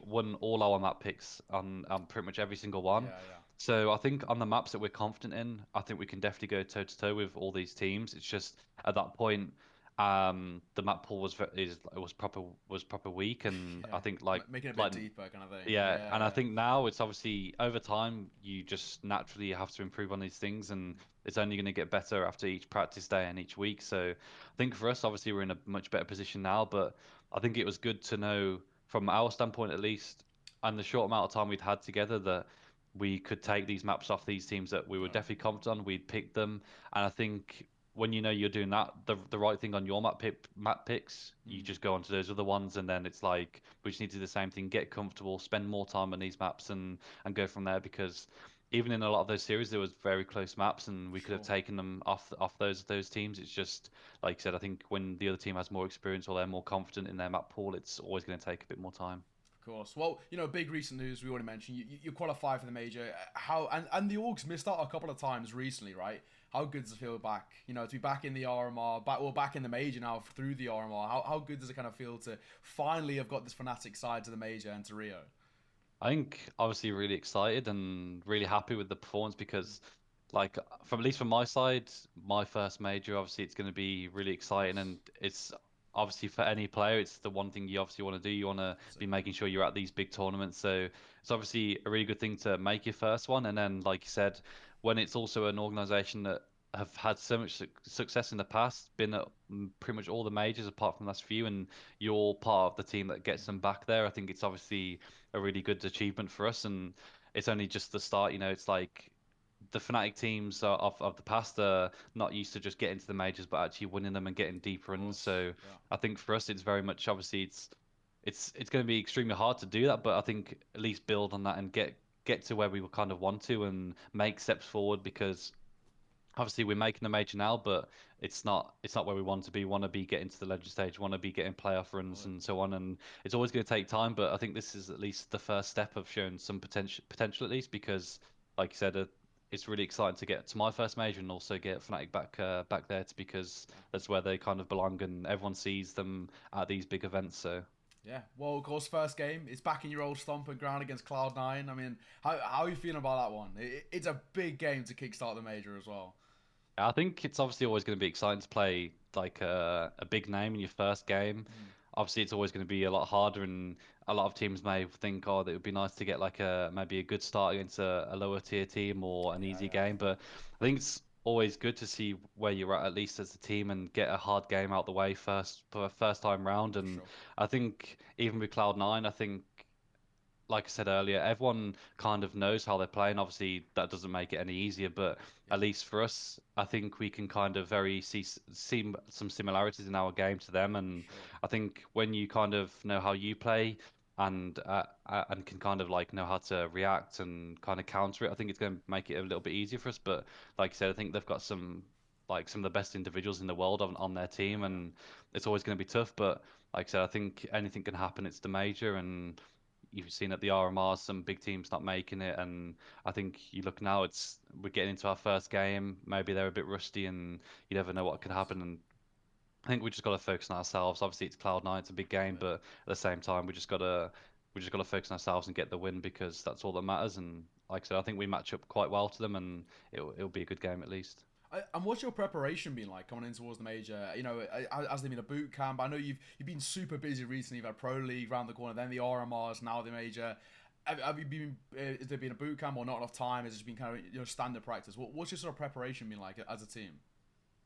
won all our map picks on pretty much every single one. Yeah, yeah. So I think on the maps that we're confident in, I think we can definitely go toe to toe with all these teams. It's just at that point, the map pool was proper weak, and I Yeah. think like Making it a bit like deeper, kind of thing. yeah, Yeah, and I yeah. think now it's obviously over time you just naturally have to improve on these things, and it's only going to get better after each practice day and each week. So I think for us, obviously, we're in a much better position now, but I think it was good to know from our standpoint at least, and the short amount of time we'd had together, that we could take these maps off these teams that we were Got it. definitely confident on. We'd pick them, and I think when you know you're doing that the right thing on your map picks, you Mm. just go on to those other ones, and then it's like we just need to do the same thing, get comfortable, spend more time on these maps, and go from there. Because even in a lot of those series, there was very close maps, and we could have Sure. taken them off those teams. It's just like I said, I think when the other team has more experience or they're more confident in their map pool, it's always going to take a bit more time. Of course. Well, big recent news we already mentioned. You qualify for the major. How and the Orgs missed out a couple of times recently, right? How good does it feel back? To be back in the RMR, back in the major now through the RMR. How good does it kind of feel to finally have got this Fnatic side to the major and to Rio? I think obviously really excited and really happy with the performance because, like, from at least from my side, my first major, obviously it's going to be really Of exciting, course. and it's obviously for any player, it's the one thing you obviously want to do. You want to That's be it. making sure you're at these big tournaments, so it's obviously a really good thing to make your first one, and then like you said, when it's also an organization that have had so much success in the past, been at pretty much all the majors apart from the last few, and you're part of the team that gets them back there. I think it's obviously a really good achievement for us, and it's only just the start. It's like the Fnatic teams of the past are not used to just getting to the majors, but actually winning them and getting deep Of runs. course. So Yeah. I think for us, it's very much obviously it's going to be extremely hard to do that, but I think at least build on that and get to where we kind of want to and make steps forward because obviously we're making a major now, but it's not where we want to be. Want to be getting to the legend stage, want to be getting playoff runs Totally. and so on. And it's always going to take time, but I think this is at least the first step of showing some potential at least because, like you said, it's really exciting to get to my first major and also get Fnatic back there to, because Yeah. that's where they kind of belong and everyone sees them at these big events. So. Yeah. Well, of course, first game. It's back in your old stomping ground against Cloud9. I mean, how are you feeling about that one? It's a big game to kickstart the major as well. I think it's obviously always going to be exciting to play like a big name in your first game. Mm. Obviously, it's always going to be a lot harder, and a lot of teams may think, oh, that it would be nice to get like maybe a good start against a lower tier team or an Yeah. easy Yeah. game. But I think it's always good to see where you're at least as a team and get a hard game out the way first for first time round. For And sure. I think even with Cloud9, I think like I said earlier, everyone kind of knows how they're playing. Obviously, that doesn't make it any easier, but Yeah. at least for us, I think we can kind of very see some similarities in our game to them. And Sure. I think when you kind of know how you play and can kind of like know how to react and kind of counter it, I think it's going to make it a little bit easier for us. But like I said, I think they've got some of the best individuals in the world on their Yeah. team, Yeah. and it's always going to be tough. But like I said, I think anything can happen. It's the major, and you've seen at the RMR some big teams not making it, and I think you look now, we're getting into our first game. Maybe they're a bit rusty, and you never know Of what could course. happen. And I think we just got to focus on ourselves. Obviously, it's Cloud9, it's a big game, Totally. but at the same time, we just got to focus on ourselves and get the win because that's all that matters. And like I said, I think we match up quite well to them, and it'll be a good game at least. And what's your preparation been like coming in towards the major? You know, has there been a boot camp? I know you've been super busy recently. You've had Pro League round the corner, then the RMRs, now the major. Have you been? Has there been a boot camp or not enough time? Has it just been kind of standard practice? What's your sort of preparation been like as a team?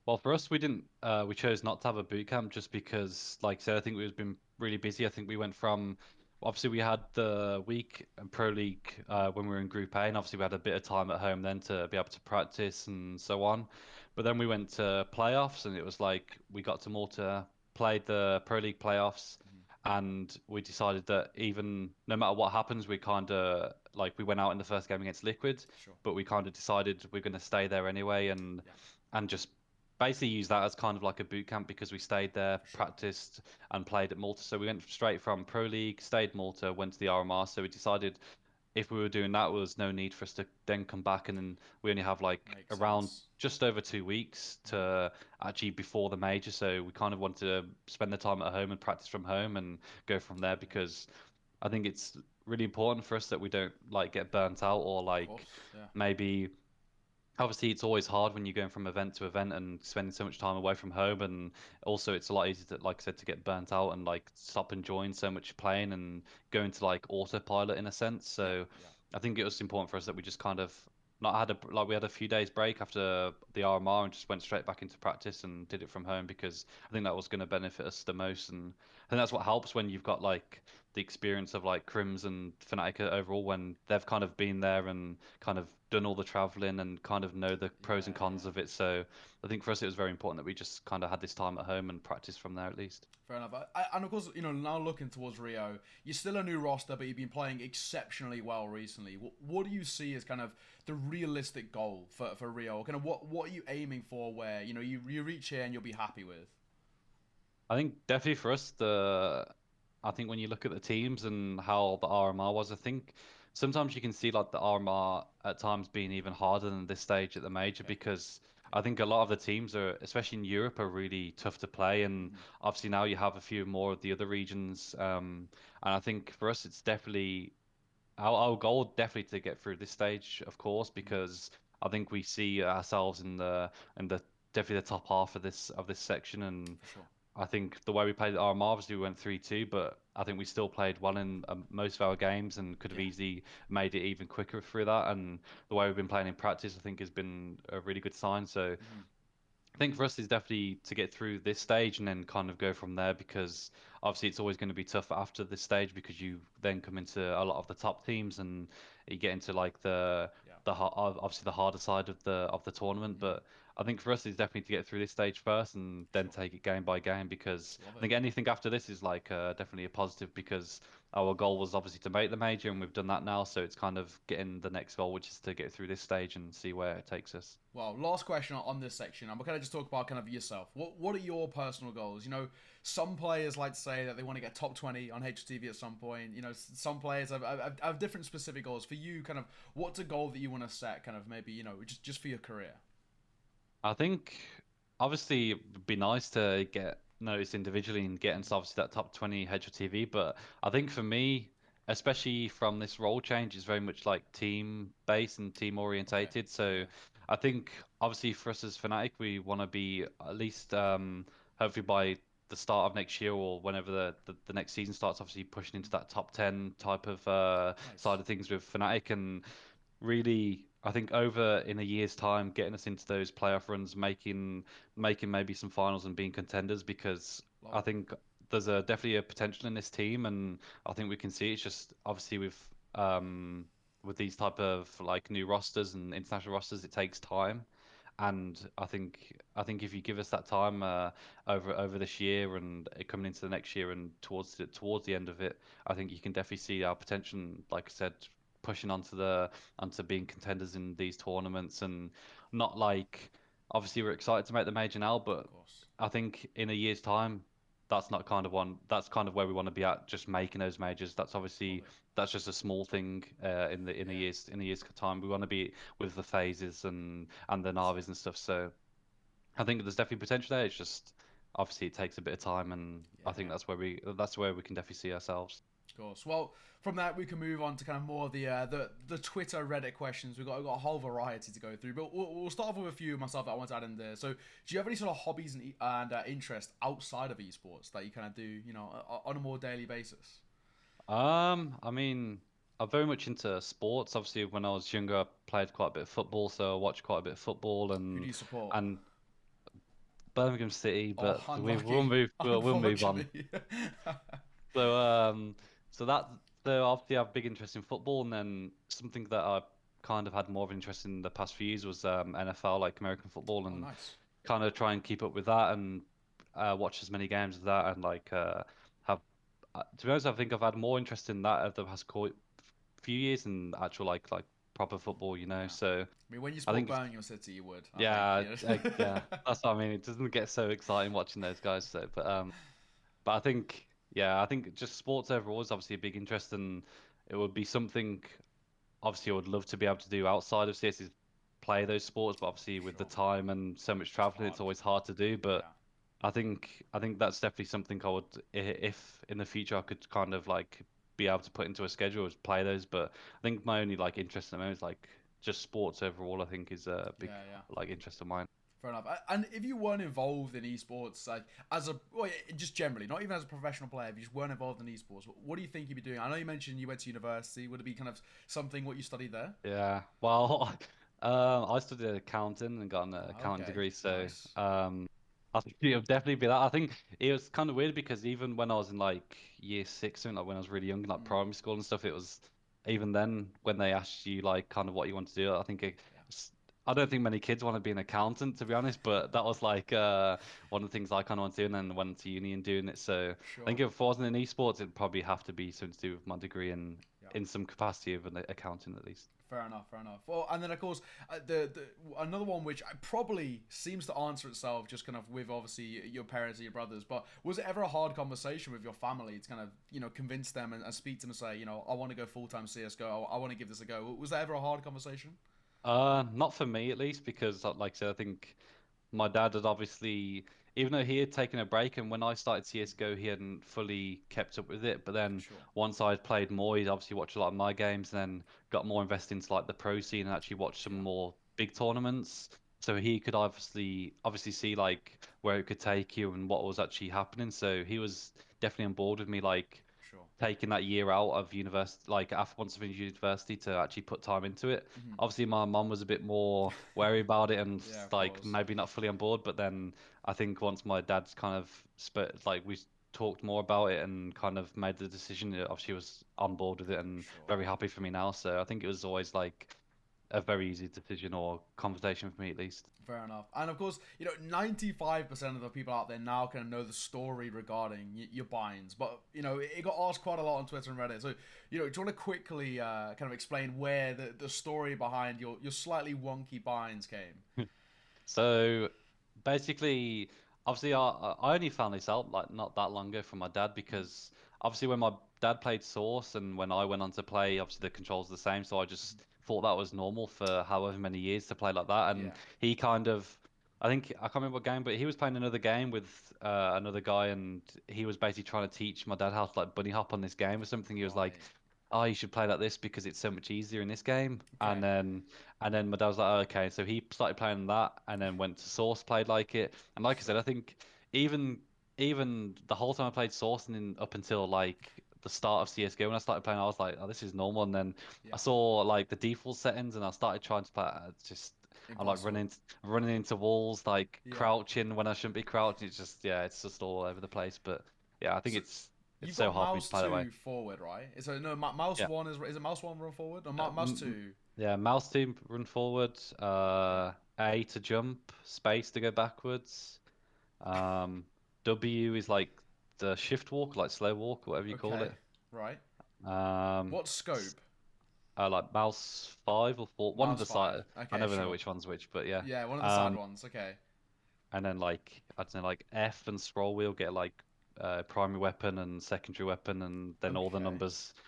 Well, for us, we didn't. We chose not to have a boot camp just because, like I said, I think we've been really busy. I think we went from, obviously, we had the week in Pro League when we were in Group A, and obviously we had a bit of time at home then to be able to practice and so on. But then we went to playoffs, and it was like we got to Malta, played the Pro League playoffs, Mm-hmm. and we decided that even no matter what happens, we kind of like we went out in the first game against Liquid, Sure. but we kind of decided we're going to stay there anyway, and Yeah. just basically use that as kind of like a boot camp because we stayed there, For sure. practiced, and played at Malta. So we went straight from Pro League, stayed Malta, went to the RMR. So we decided if we were doing that, was no need for us to then come back, and then we only have like Makes around sense. just over 2 weeks Mm-hmm. to actually before the major. So we kind of want to spend the time at home and practice from home and go from there Totally. because I think it's really important for us that we don't like get burnt out or Of like course. Yeah. maybe obviously it's always hard when you're going from event to event and spending so much time away from home, and also it's a lot easier to, like I said, to get burnt out and like stop enjoying so much playing and go into like autopilot in a sense. Yeah. So Yeah. I think it was important for us that we just kind of not had a like we had a few days break after the RMR and just went straight back into practice and did it from home because I think that was going to benefit us the most. And I think For that's what sure. helps when you've got like the experience of like Crims and Fnatic overall when they've kind of been there and kind of done all the traveling and kind of know the Yeah. pros and cons Yeah. of it. So I think for us it was very important that we just kind of had this time at home and practice from there at least. Fair enough. And of course, now looking towards Rio, you're still a new roster, but you've been playing exceptionally well recently. What do you see as kind of the realistic goal for Rio? Kind of what are you aiming for? Where you reach here and you'll be happy with. I think definitely for us, I think when you look at the teams and how the RMR was, I think sometimes you can see like the RMR at times being even harder than this stage at the major Okay. because I think a lot of the teams are, especially in Europe, are really tough to play. And Hmm. obviously now you have a few more of the other regions. And I think for us, it's definitely our goal definitely to get through this stage, of course, Hmm. because I think we see ourselves in the definitely the top half of this section, and For sure. I think the way we played at RMR, obviously we went 3-2, but I think we still played well in most of our games and could have Yeah. easily made it even quicker through that. And the way we've been playing in practice, I think, has been a really good sign. So Hmm. I think for us is definitely to get through this stage and then kind of go from there because obviously it's always going to be tough after this stage because you then come into a lot of the top teams and you get into like the Yeah. obviously the harder side of the tournament. Hmm. But I think for us it's definitely to get through this stage first and then Sure. take it game by game because Love I it. think anything after this is like definitely a positive because our goal was obviously to make the major and we've done that now. So it's kind of getting the next goal, which is to get through this stage and see where it takes us. Well, last question on this section. I'm gonna just talk about kind of yourself. What are your personal goals? You know, some players like to say that they want to get top 20 on HTV at some point. You know, some players have different specific goals. For you, kind of, what's a goal that you want to set? Kind of maybe just for your career. I think obviously it'd be nice to get noticed individually and get into obviously that top 20 HLTV, but I think for me, especially from this role change, is very much like team based and team Okay. orientated. Yeah. So Yeah. I think obviously for us as Fnatic, we want to be at least hopefully by the start of next year or whenever the next season starts, obviously pushing into that top 10 type of Nice. side of things with Fnatic and really, I think over in a year's time, getting us into those playoff runs, making maybe some finals and being contenders, because Love I it. think there's a definitely a potential in this team, and I think we can see it's just obviously um with these type of like new rosters and international rosters, it takes time. And I think if you give us that time over this year and coming into the next year and towards the end of it, I think you can definitely see our potential. And like I said, pushing onto being contenders in these tournaments and not like obviously we're excited to make the major now, Of but course. I think in a year's time, that's not kind of one. That's kind of where we want to be at, just making those majors. That's Love obviously it. that's just a small thing Yeah. in a year's time. We want to be with the phases and the That's it. Navis and stuff. So I think there's definitely potential there. It's just obviously it takes a bit of time, and Yeah. I think Yeah. that's where we can definitely see ourselves. Of course. Well, from that we can move on to kind of more of the Twitter Reddit questions. We've got a whole variety to go through, but we'll start off with a few myself that I want to add in there. So, do you have any sort of hobbies and interest outside of esports that you kind of do, on a more daily basis? I mean, I'm very much into sports. Obviously, when I was younger, I played quite a bit of football, so I watched quite a bit of football Who do you support? and Birmingham City. Oh, But unlucky, we'll move on. unfortunately. So so that so obviously I have a big interest in football, and then something that I kind of had more of an interest in the past few years was NFL, like American football, Oh, and nice. kind of try and keep up with that and watch as many games as that and like have to be honest, I think I've had more interest in that over the past few years than actual like proper football, you know. Yeah. So I mean, when you I support think it's Birmingham City, you would, I think. yeah, Yeah. yeah, that's what I mean. It doesn't get so exciting watching those guys. So, but I think yeah, I think just sports overall is obviously a big interest, and it would be something obviously I would love to be able to do outside of CS is play those sports, but obviously with the Sure. time and so much It's traveling, hard. it's always hard to do. But Yeah. I think that's definitely something I would, if in the future I could kind of like be able to put into a schedule is play those. But I think my only like interest at the moment is like just sports overall. I think is a big Yeah. Yeah. like interest of mine. Fair enough. And if you weren't involved in esports, like just generally, not even as a professional player, if you just weren't involved in esports, what do you think you'd be doing? I know you mentioned you went to university. Would it be kind of something what you studied there? Yeah. Well, I studied accounting and got an accounting Okay, degree, so nice. I think it'll definitely be that. I think it was kind of weird because even when I was in like year six, and like when I was really young, like Mm, primary school and stuff, it was even then when they asked you like kind of what you want to do, yeah, s- I don't think many kids want to be an accountant to be honest, but that was like one of the things I kind of want to do, and then went to uni and doing it. So I sure. think if I wasn't in esports, it'd probably have to be something to do with my degree and Yeah. in some capacity of an accountant at least. Fair enough, fair enough. Well, and then of course, the another one which probably seems to answer itself just kind of with obviously your parents and your brothers. But was it ever a hard conversation with your family to kind of convince them and speak to them and say I want to go full time CS:GO, I want to give this a go? Was that ever a hard conversation? Not for me at least, because like I said, I think my dad had obviously, even though he had taken a break, and when I started CS:GO, he hadn't fully kept up with it. But then Sure. once I'd played more, he'd obviously watched a lot of my games, and then got more invested into like the pro scene and actually watched some Yeah. more big tournaments. So he could obviously see like where it could take you and what was actually happening. So he was definitely on board with me, like Sure. taking that year out of university, like after once I finished university, to actually put time into it. Hmm. Obviously, my mum was a bit more wary about it and Yeah, of like course. maybe not fully on board. But then I think once my dad's kind of like we talked more about it and kind of made the decision, obviously was on board with it and Sure. very happy for me now. So I think it was always like a very easy decision or conversation for me at least. Fair enough. And of course, 95% of the people out there now kind of know the story regarding your binds. But, it got asked quite a lot on Twitter and Reddit. So, do you want to quickly kind of explain where the story behind your slightly wonky binds came? So basically, obviously, I only found this out like not that long ago from my dad because obviously when my dad played Source and when I went on to play, obviously the controls are the same, so I just thought that was normal for however many years to play like that. And Yeah. he kind of, I think I can't remember what game, but he was playing another game with another guy, and he was basically trying to teach my dad how to like bunny hop on this game or something. He was like, Right. "Oh, you should play like this because it's so much easier in this game." Okay. And then my dad was like, oh, okay. So he started playing that and then went to Source, played like it. And like I said, Sure. I think even even the whole time I played Source and then up until like the start of CSGO when I started playing, I was like, oh, this is normal. And then I Yeah. saw like the default settings and I started trying to play. It's just I'm like Impossible. running into walls, like Yeah. crouching when I shouldn't be crouching. It's just yeah, it's just all over the place. But yeah, I think So it's you've so got hard for me to mouse play that way. two forward, right? So no, mouse Yeah. one is it mouse one run forward or Uh, mouse m m- two? yeah, mouse to run forward, Yeah. A to jump, space to go backwards. Um, W is like the shift walk, like slow walk, whatever you call Okay. it. Right. Um, What s- scope? like mouse 5 or 4, one of Mouse the five. side. I Okay, never know sure. which one's which, but yeah. Yeah, one of the side Um, ones. Okay. and then like I don't know, like F and scroll wheel get like primary weapon and secondary weapon, and then Okay.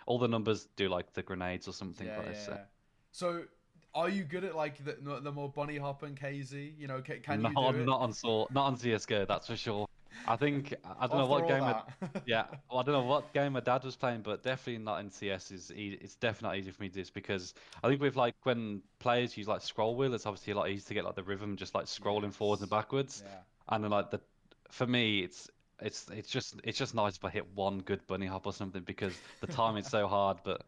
all the numbers do like the grenades or something Yeah, like this. So. yeah. So, are you good at like the more bunny hop and KZ? Can you do Not it? not on not on CS:GO, that's for sure. I think I don't know After what all game. that. Yeah, well, I don't know what game my dad was playing, but definitely not in CS. It's definitely not easy for me to do this because I think with like when players use like scroll wheel, it's obviously a lot easier to get like the rhythm, just like scrolling forwards and Yes. backwards. Yeah. And then like the for me, it's just nice if I hit one good bunny hop or something because the time is so hard. But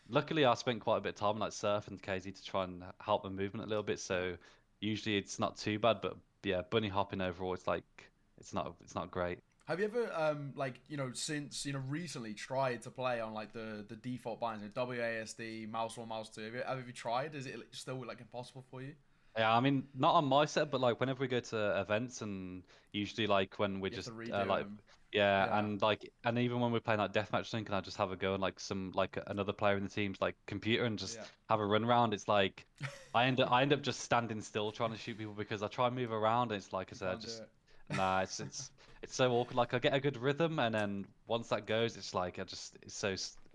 luckily, I spent quite a bit of time like surfing KZ to try and help my movement a little bit. Sure. So usually it's not too bad, but yeah, bunny hopping overall, it's not great. Have you ever since recently tried to play on like the default binds, WASD, mouse one, mouse two? Have you tried? Is it still like impossible for you? Yeah, I mean, not on my set, but like whenever we go to events and usually like when we're You have to just redo like, them. yeah, Yeah. and even when we're playing like deathmatch thing, can I just have a go and like some like another player in the team's like computer and just Yeah. have a run around? It's like I end up just standing still trying to shoot people because I try and move around and it's like I You said, I can't do just it. nah, it's so awkward. Like I get a good rhythm and then once that goes, it's like it's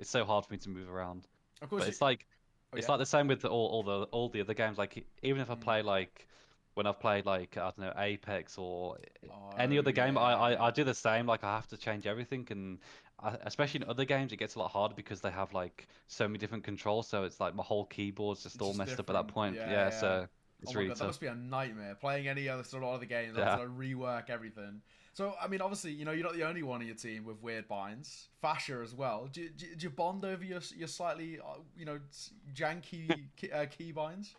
so hard for me to move around. Of course But you. Oh it's yeah. like the same with all the other games. Like even if I Mm. play like when I've played like I don't know Apex or any Oh other game, yeah. I do the same. Like I have to change everything, and especially in other games, it gets a lot harder because they have like so many different controls. So it's like my whole keyboard's just It's all just messed up at that different. point. Yeah, Yeah, yeah. so Oh it's my really god, that tough. must be a nightmare. Playing any other sort of other games, having to Yeah. like rework everything. So I mean, obviously, you're not the only one in your team with weird binds. Fasher as well. Do you bond over your slightly janky key binds?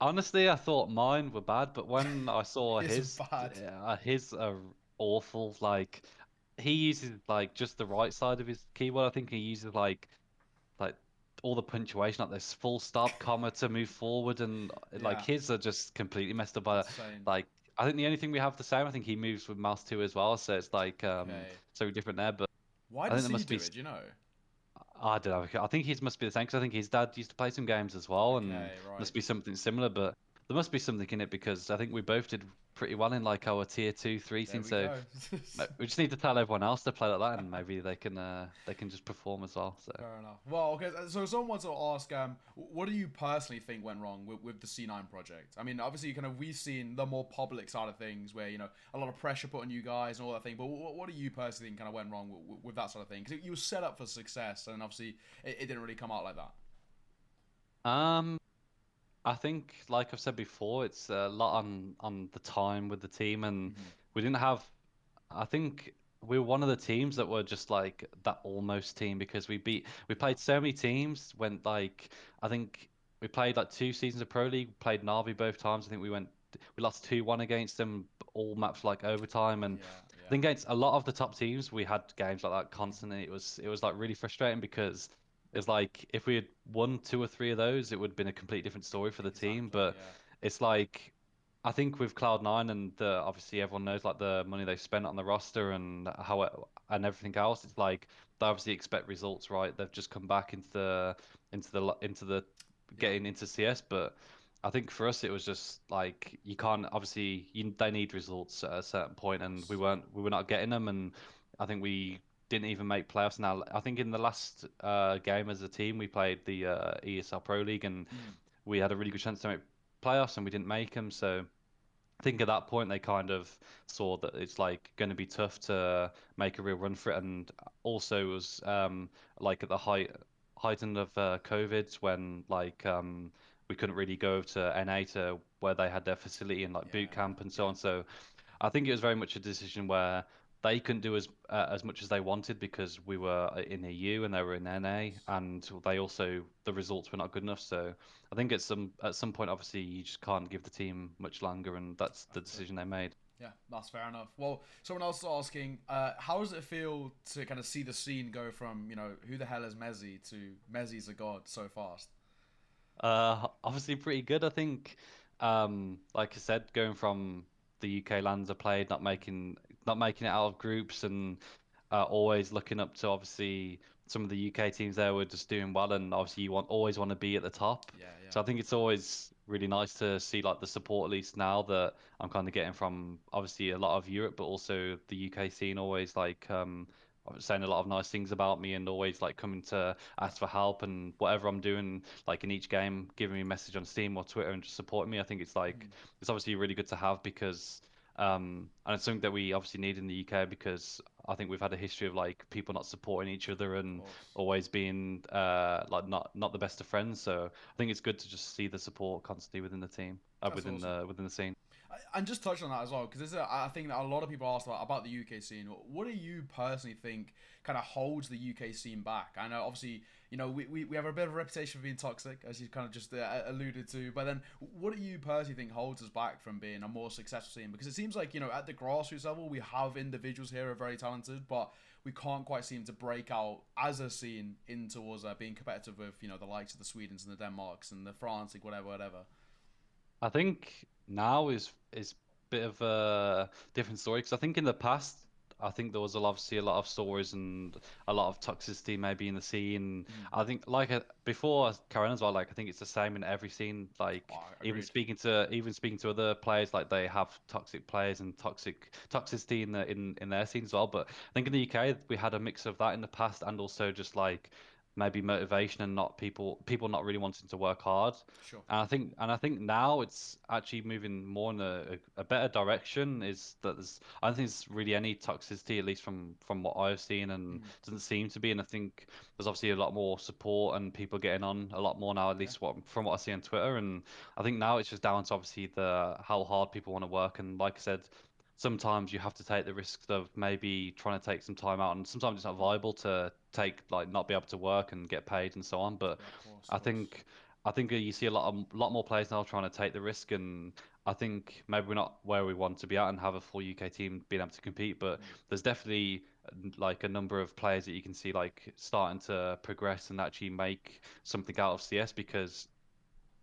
Honestly, I thought mine were bad, but when I saw It's bad. his are awful. Like he uses like just the right side of his keyboard. I think he uses like all the punctuation, like this full stop, comma to move forward, and like Yeah, his are just completely messed up by that. insane. Like I think the only thing we have the same. I think he moves with mouse two as well, so it's like Okay. so different there. But Why I think does there he must be do it? Do you know? I don't know. I think his must be the same because I think his dad used to play some games as well, and Okay, right. must be something similar. But there must be something in it because I think we both did pretty well in like our tier two, three There scene. we So go. we just need to tell everyone else to play like that, and maybe they can just perform as well. So. Fair enough. Well, okay. So someone wants to ask, what do you personally think went wrong with the C9 project? I mean, obviously, kind of we've seen the more public side of things, where a lot of pressure put on you guys and all that thing. But what do you personally think kind of went wrong with that sort of thing? Because you were set up for success, and obviously it didn't really come out like that. Um, I think, like I've said before, it's a lot on the time with the team, and Hmm. we didn't have. I think we were one of the teams that were just like that almost team because we Yeah. played so many teams. Went like I think we played like 2 seasons of Pro League. Played Navi both times. I think we lost 2-1 against them, all maps like overtime, and Yeah. I Yeah. think against a lot of the top teams we had games like that constantly. It was like really frustrating because It's like if we had won two or three of those, it would have been a complete different story for the team. Exactly. But Yeah. it's like I think with Cloud9 and obviously everyone knows like the money they spent on the roster and and everything else. It's like they obviously expect results, right? They've just come back into the Yeah. getting into CS, but I think for us it was just like you can't obviously they need results at a certain Of point, and course. we were not getting them, and I think we didn't even make playoffs. Now I think in the last game as a team we played the ESL Pro League, and Mm. we had a really good chance to make playoffs, and we didn't make them. So I think at that point they kind of saw that it's like going to be tough to make a real run for it, and also it was like at the heightened of COVID when we couldn't really go to NA to where they had their facility and like boot Yeah. camp and so Yeah. on. So I think it was very much a decision where they couldn't do as much as they wanted because we were in EU and they were in Of NA, course. and the results were not good enough. So I think at some point, obviously, you just can't give the team much longer, and that's the Have to. decision they made. Yeah, that's fair enough. Well, someone else is asking, how does it feel to kind of see the scene go from, who the hell is Mezii to Mezii's a god so fast? Obviously pretty good, I think. Like I said, going from the UK lands I played, not making it out of groups, and always looking up to obviously some of the UK teams there were just doing well, and obviously you always want to be at the top. Yeah, yeah, So I think it's always really nice to see like the support at least now that I'm kind of getting from obviously a lot of Europe, but also the UK scene always saying a lot of nice things about me and always like coming to yeah. ask for help and whatever I'm doing like in each game, giving me a message on Steam or Twitter and just supporting me. I think Mm, it's obviously really good to have because and it's something that we obviously need in the UK because I think we've had a history of like people not supporting each other of and course. always being like not the best of friends. So I think it's good to just see the support constantly within the team, That's awesome. within the scene. And just touch on that as well, because this is a thing that a lot of people asked about the UK scene. What do you personally think kind of holds the UK scene back? I know, obviously, we have a bit of a reputation for being toxic, as you kind of just alluded to. But then, what do you personally think holds us back from being a more successful scene? Because it seems like, at the grassroots level, we have individuals here who are very talented, but we can't quite seem to break out as a scene in towards being competitive with, the likes of the Swedens and the Denmarks and the France, like whatever, whatever. I think now is a bit of a different story because I think in the past, I think there was obviously a lot of stories and a lot of toxicity maybe in the scene. Mm. I think before Karen as well, like I think it's the same in every scene. Like Oh, agreed. even speaking to other players, like they have toxic players and toxicity in their scene as well. But I think in the UK we had a mix of that in the past and also just like maybe motivation and not people not really wanting to work hard. Sure. And I think now it's actually moving more in a better direction. Is that I don't think there's really any toxicity, at least from what I've seen, and Mm. doesn't seem to be. And I think there's obviously a lot more support and people getting on a lot more now, at Yeah. least from what I see on Twitter. And I think now it's just down to obviously the how hard people want to work. And like I said, sometimes you have to take the risks of maybe trying to take some time out, and sometimes it's not viable to take like not be able to work and get paid and so on. But Yeah, of course, of I course. think I think you see a lot more players now trying to take the risk, and I think maybe we're not where we want to be at and have a full UK team being able to compete, but Mm. there's definitely like a number of players that you can see like starting to progress and actually make something out of CS because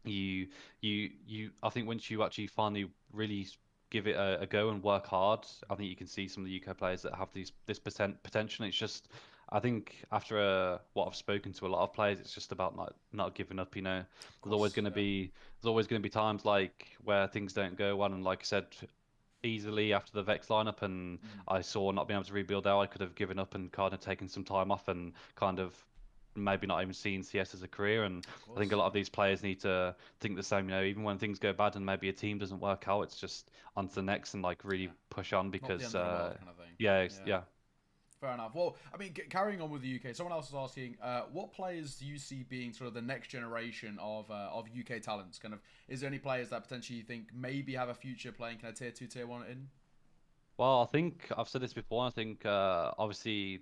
you I think once you actually finally really give it a go and work hard, I think you can see some of the UK players that have this potential. It's just I think after what I've spoken to a lot of players, it's just about not giving up. Of There's always course, going to yeah. be there's always going to be times like where things don't go well, and like I said, easily after the Vex lineup, and Mm. I saw not being able to rebuild there, I could have given up and kind of taken some time off and kind of maybe not even seen CS as a career. And Of I think a course, lot of yeah. these players need to think the same. Even when things go bad and maybe a team doesn't work out, it's just on to the next and like Yeah. really push on Not the because end of the world kind of thing. Yeah. yeah. Fair enough. Well, I mean, carrying on with the UK, someone else is asking, what players do you see being sort of the next generation of UK talents? Kind of, is there any players that potentially you think maybe have a future playing kind of tier two, tier one in? Well, I think I've said this before. I think obviously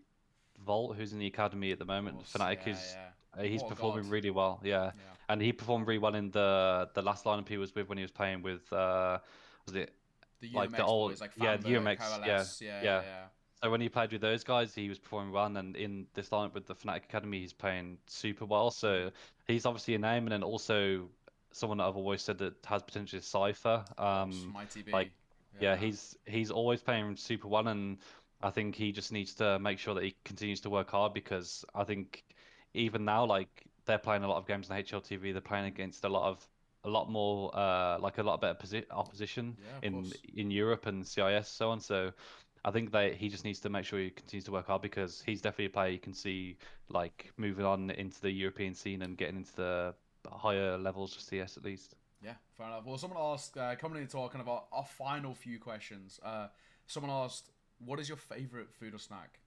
Volt, who's in the academy at the Of moment, course, Fnatic yeah, is yeah. he's What a god. performing really well. Yeah, Yeah. and he performed really well in the last lineup he was with when he was playing with was it The like the UMX old boys like yeah the Famberg, UMX yeah Coalesce, yeah, yeah yeah, yeah. So when he played with those guys, he was performing well, and in this lineup with the Fnatic Academy, he's playing super well. Mm. So he's obviously a name, and then also someone that I've always said that has potential is Cypher. Of course, Mighty Like, B. yeah, Yeah. he's always playing super well, and I think he just needs to make sure that he continues to work hard because I think even now, like they're playing a lot of games on HLTV, they're playing against a lot more like a lot better opposition Yeah, of course. in Europe and CIS so on. So I think that he just needs to make sure he continues to work hard because he's definitely a player you can see like moving on into the European scene and getting into the higher levels of CS at least. Yeah, fair enough. Well, someone asked, coming into talking about our final few questions. Someone asked, "What is your favorite food or snack?"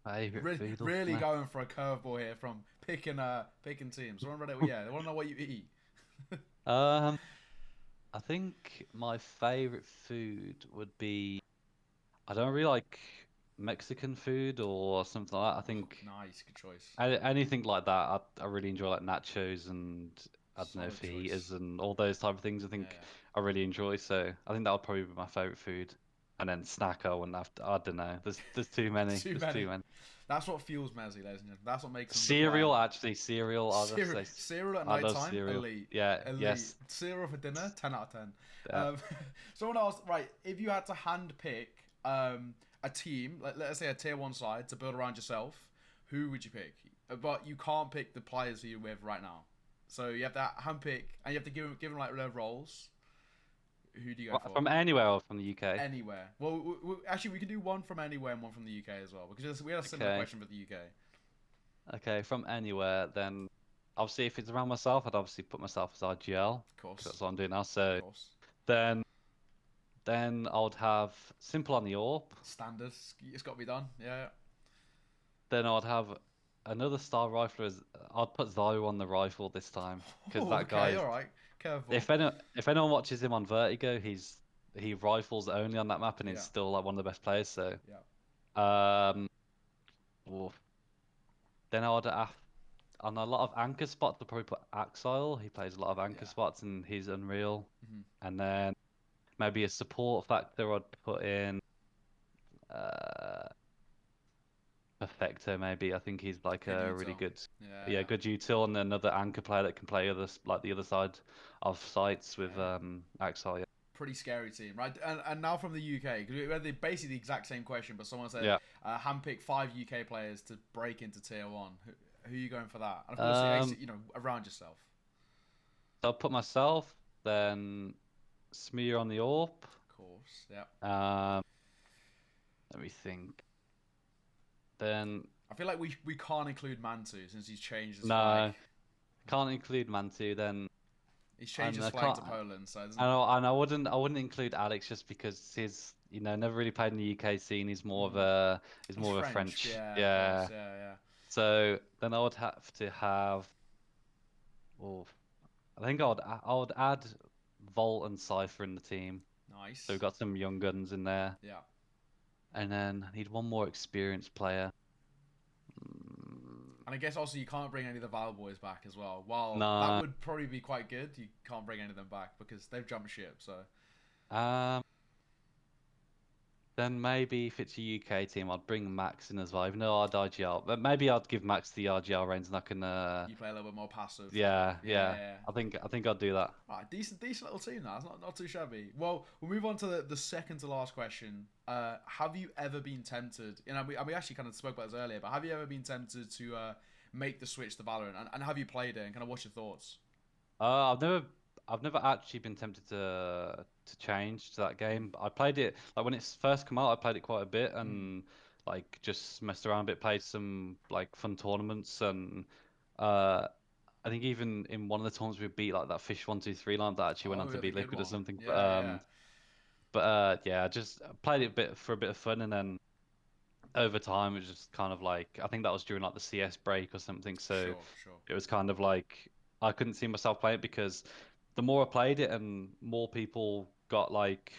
Favorite food or Really snack? going for a curveball here from picking teams. Someone read it. Yeah, they want to know what you eat. Um, I think my favorite food would be I don't really like Mexican food or something like that. I Oh, think nice, good choice. anything like that, I really enjoy like nachos and I don't know Solid choice. fajitas and all those type of things. I Yeah, think yeah. I really enjoy. So I think that would probably be my favorite food. And then snack, I wouldn't have to, I don't know. There's too many. Too There's many. too many. That's what fuels Mezii, ladies and gentlemen. That's what makes him the player. Cereal, actually, cereal. I'll just Cereal, say cereal at I night love time, cereal. elite, Yeah, elite. yes. Cereal for dinner, 10 out of 10. Yeah. Someone asked, right? If you had to hand pick a team, like let's say a tier one side to build around yourself, who would you pick? But you can't pick the players who you're with right now. So you have to hand pick, and you have to give them like their roles. Who do you go for? From anywhere or from the UK? Anywhere. Well, actually, we could do one from anywhere and one from the UK as well because we had a similar Okay. question for the UK. Okay, from anywhere, then obviously if it's around myself, I'd obviously put myself as RGL Of because course, that's what I'm doing now. of So course. then I would have Simple on the AWP. Standard. It's got to be done. Yeah. Then I'd have another star rifler as I'd put Zyro on the rifle this time because Oh, that okay. guy's All right. Careful. if anyone watches him on Vertigo, he rifles only on that map and he's Yeah. still like one of the best players. So Yeah. um, oof. Then I would have on a lot of anchor spots, I'd probably put Axile. He plays a lot of anchor Yeah. spots and he's unreal. Hmm. And then maybe a support factor I'd put in uh Perfecto maybe. I think he's like Good a really util. good Yeah. yeah, Yeah. good util and another anchor player that can play like the other side of sites with Yeah. Axile. Pretty scary team, right? And now from the UK, because we had basically the exact same question, but someone said Yeah. handpick 5 UK players to break into tier one. Who are you going for that? And of course, Um around yourself. so I'll put myself, then Smooya on the AWP. Of course. Yeah. Um let me think. Then I feel like we can't include Mantu since he's changed his flag. no, can't include Mantu then He's changed and his I flag can't to Poland, so it doesn't. and I wouldn't include Alex just because he's never really played in the UK scene. Mhm. He's He's more of a French. French. Yeah, of course. Yeah. Yeah, yeah. So then I would have to have oh I think I would add Volt and Cypher in the team. So we've Nice. got some young guns in there. Yeah. And then I need one more experienced player. Mm, And I guess also you can't bring any of the Val boys back as well. While that nah. would probably be quite good, you can't bring any of them back because they've jumped ship. So Um Then maybe if it's a UK team, I'd bring Max in as well, even though I'd RGL. But maybe I'd give Max the RGL reins and I can you play a little bit more passive. yeah, Yeah, yeah, yeah. yeah. I think I'd do that. Right, decent little team. That's not too shabby. Well, we'll move on to the second to last question. Have you ever been tempted? We actually kind of spoke about this earlier, but have you ever been tempted to make the switch to Valorant? And have you played it? And kind of what's your thoughts? I've never actually been tempted to change to that Mm. game. I played it like when it's first come out, I played it quite a bit Mm. and like just messed around a bit, played some like fun tournaments and uh I think even in one of the tournaments we beat like that Fish 123 line that actually went on Oh, to yeah, the beat good Liquid or one. something. Yeah, yeah. Yeah, I just played it a bit for a bit of fun, and then over time it was just kind of like I think that was during like the CS break or something. So Sure, sure. it was kind of like I couldn't see myself playing it because the more I played it and more people got like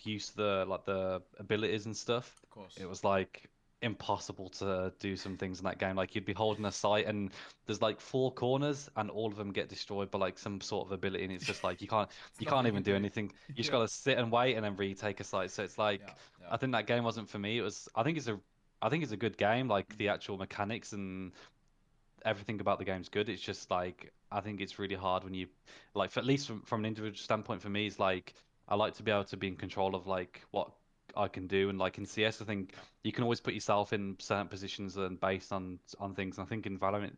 used to the abilities and stuff, Of course. it was like impossible to do some things in that game. Like you'd be holding a site and there's like four corners and all of them get destroyed by like some sort of ability, and it's just like There's you nothing can't you even can do do. anything. You just Yeah, gotta sit and wait and then retake a site. So it's yeah, like yeah. I think that game wasn't for me. It was I think it's a good game. Like the Mhm. actual mechanics and everything about the game's good. It's just like I think it's really hard when you like for, at least from an individual standpoint for me, it's like I like to be able to be in control of like what I can do. And like in CS, I think Yeah. you can always put yourself in certain positions and based on things. And I think in Valorant,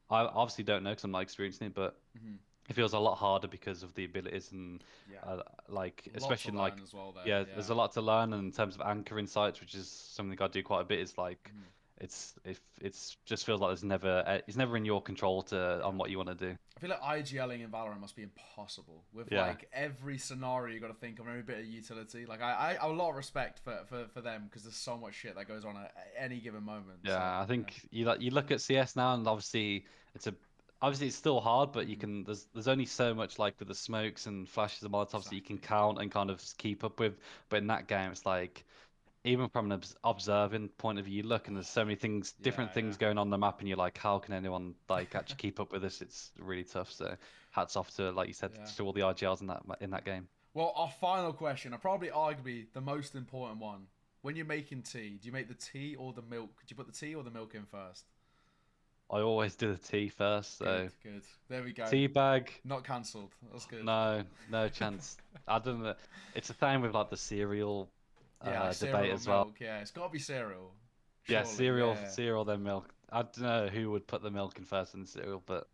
I obviously don't know because I'm not experiencing it, but Hmm. it feels a lot harder because of the abilities and Yeah. like Lot to especially in learn like as well there. yeah, Yeah. there's a lot to learn. And in terms of anchoring sites, which is something I do quite a bit, is like Hmm. it's if it's just feels like it's never in your control to Yeah. on what you want to do. I feel like IGLing in Valorant must be impossible with Yeah, like every scenario you got to think of, every bit of utility. Like I have a lot of respect for them because there's so much shit that goes on at any given moment. So yeah. I yeah. think you look at CS now, and it's a obviously it's still hard, but you Hmm. can there's only so much like with the smokes and flashes and molotovs that you can Exactly. count and kind of keep up with. But in that game, it's like even from an observing point of view, you look and there's so many things, different Yeah, yeah. things going on the map, and you're like, how can anyone like actually keep up with this? It's really tough. So hats off to, like you said, Yeah. to all the RGLs in that game. Well, our final question, probably arguably the most important one. When you're making tea, do you make the tea or the milk? Do you put the tea or the milk in first? I always do the tea first, Good, so good. There we go. tea bag, Not cancelled. That's good. no, no chance. I don't know. It's the same with like the cereal Yeah, like debate cereal or as well. milk. Yeah, it's got to be cereal. Yeah, Surely. Yeah. cereal, then milk. I don't know who would put the milk in first in the cereal, but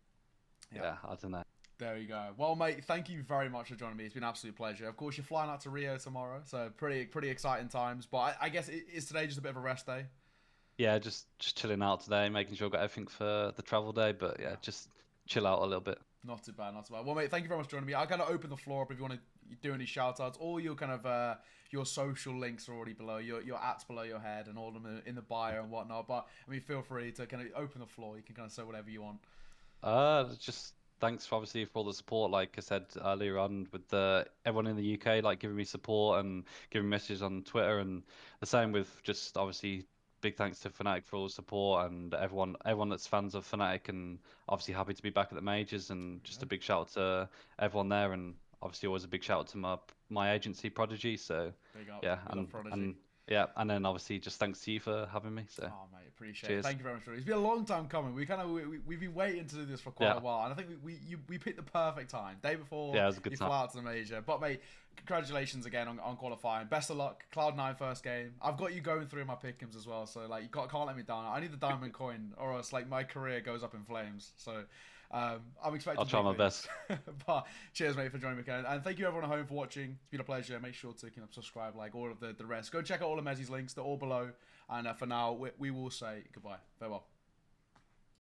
Yeah. yeah, I don't know. There you go. Well, mate, thank you very much for joining me. It's been an absolute pleasure. Of course, you're flying out to Rio tomorrow, so pretty exciting times. But I guess is today just a bit of a rest day? Yeah, just chilling out today, making sure I got everything for the travel day. But yeah, Yeah. just chill out a little bit. Not too bad, not too bad. Well, mate, thank you very much for joining me. I'll kind of open the floor up if you want to do any shout outs. All your kind of your social links are already below, your ats below your head, and all of them in the bio and whatnot. But I mean, feel free to kind of open the floor. You can kind of say whatever you want. Just thanks for obviously for all the support. Like I said earlier on, with the everyone in the UK like giving me support and giving messages on Twitter, and the same with just obviously big thanks to Fnatic for all the support and everyone that's fans of Fnatic, and obviously happy to be back at the majors, and There just we a go. big shout out to everyone there, and obviously always a big shout out to my agency Prodigy. So Big up. yeah, We love Prodigy. and yeah, and then obviously just thanks to you for having me. So Oh, mate, appreciate it. cheers. Thank you very much. It's been a long time coming. We've been waiting to do this for quite a Yeah, while, and I think we picked the perfect time, day before yeah, it was a good you time. fly out to the major. But mate, congratulations again on qualifying. Best of luck, Cloud9 first game. I've got you going through my pick'ems as well, so like can't let me down. I need the diamond coin, or else like my career goes up in flames. So. I'm I'll expecting try big my things. best. But cheers, mate, for joining me again. And thank you everyone at home for watching. It's been a pleasure. Make sure to subscribe, like all of the rest. Go check out all of Mezii's links. They're all below. And for now, we will say goodbye. Farewell.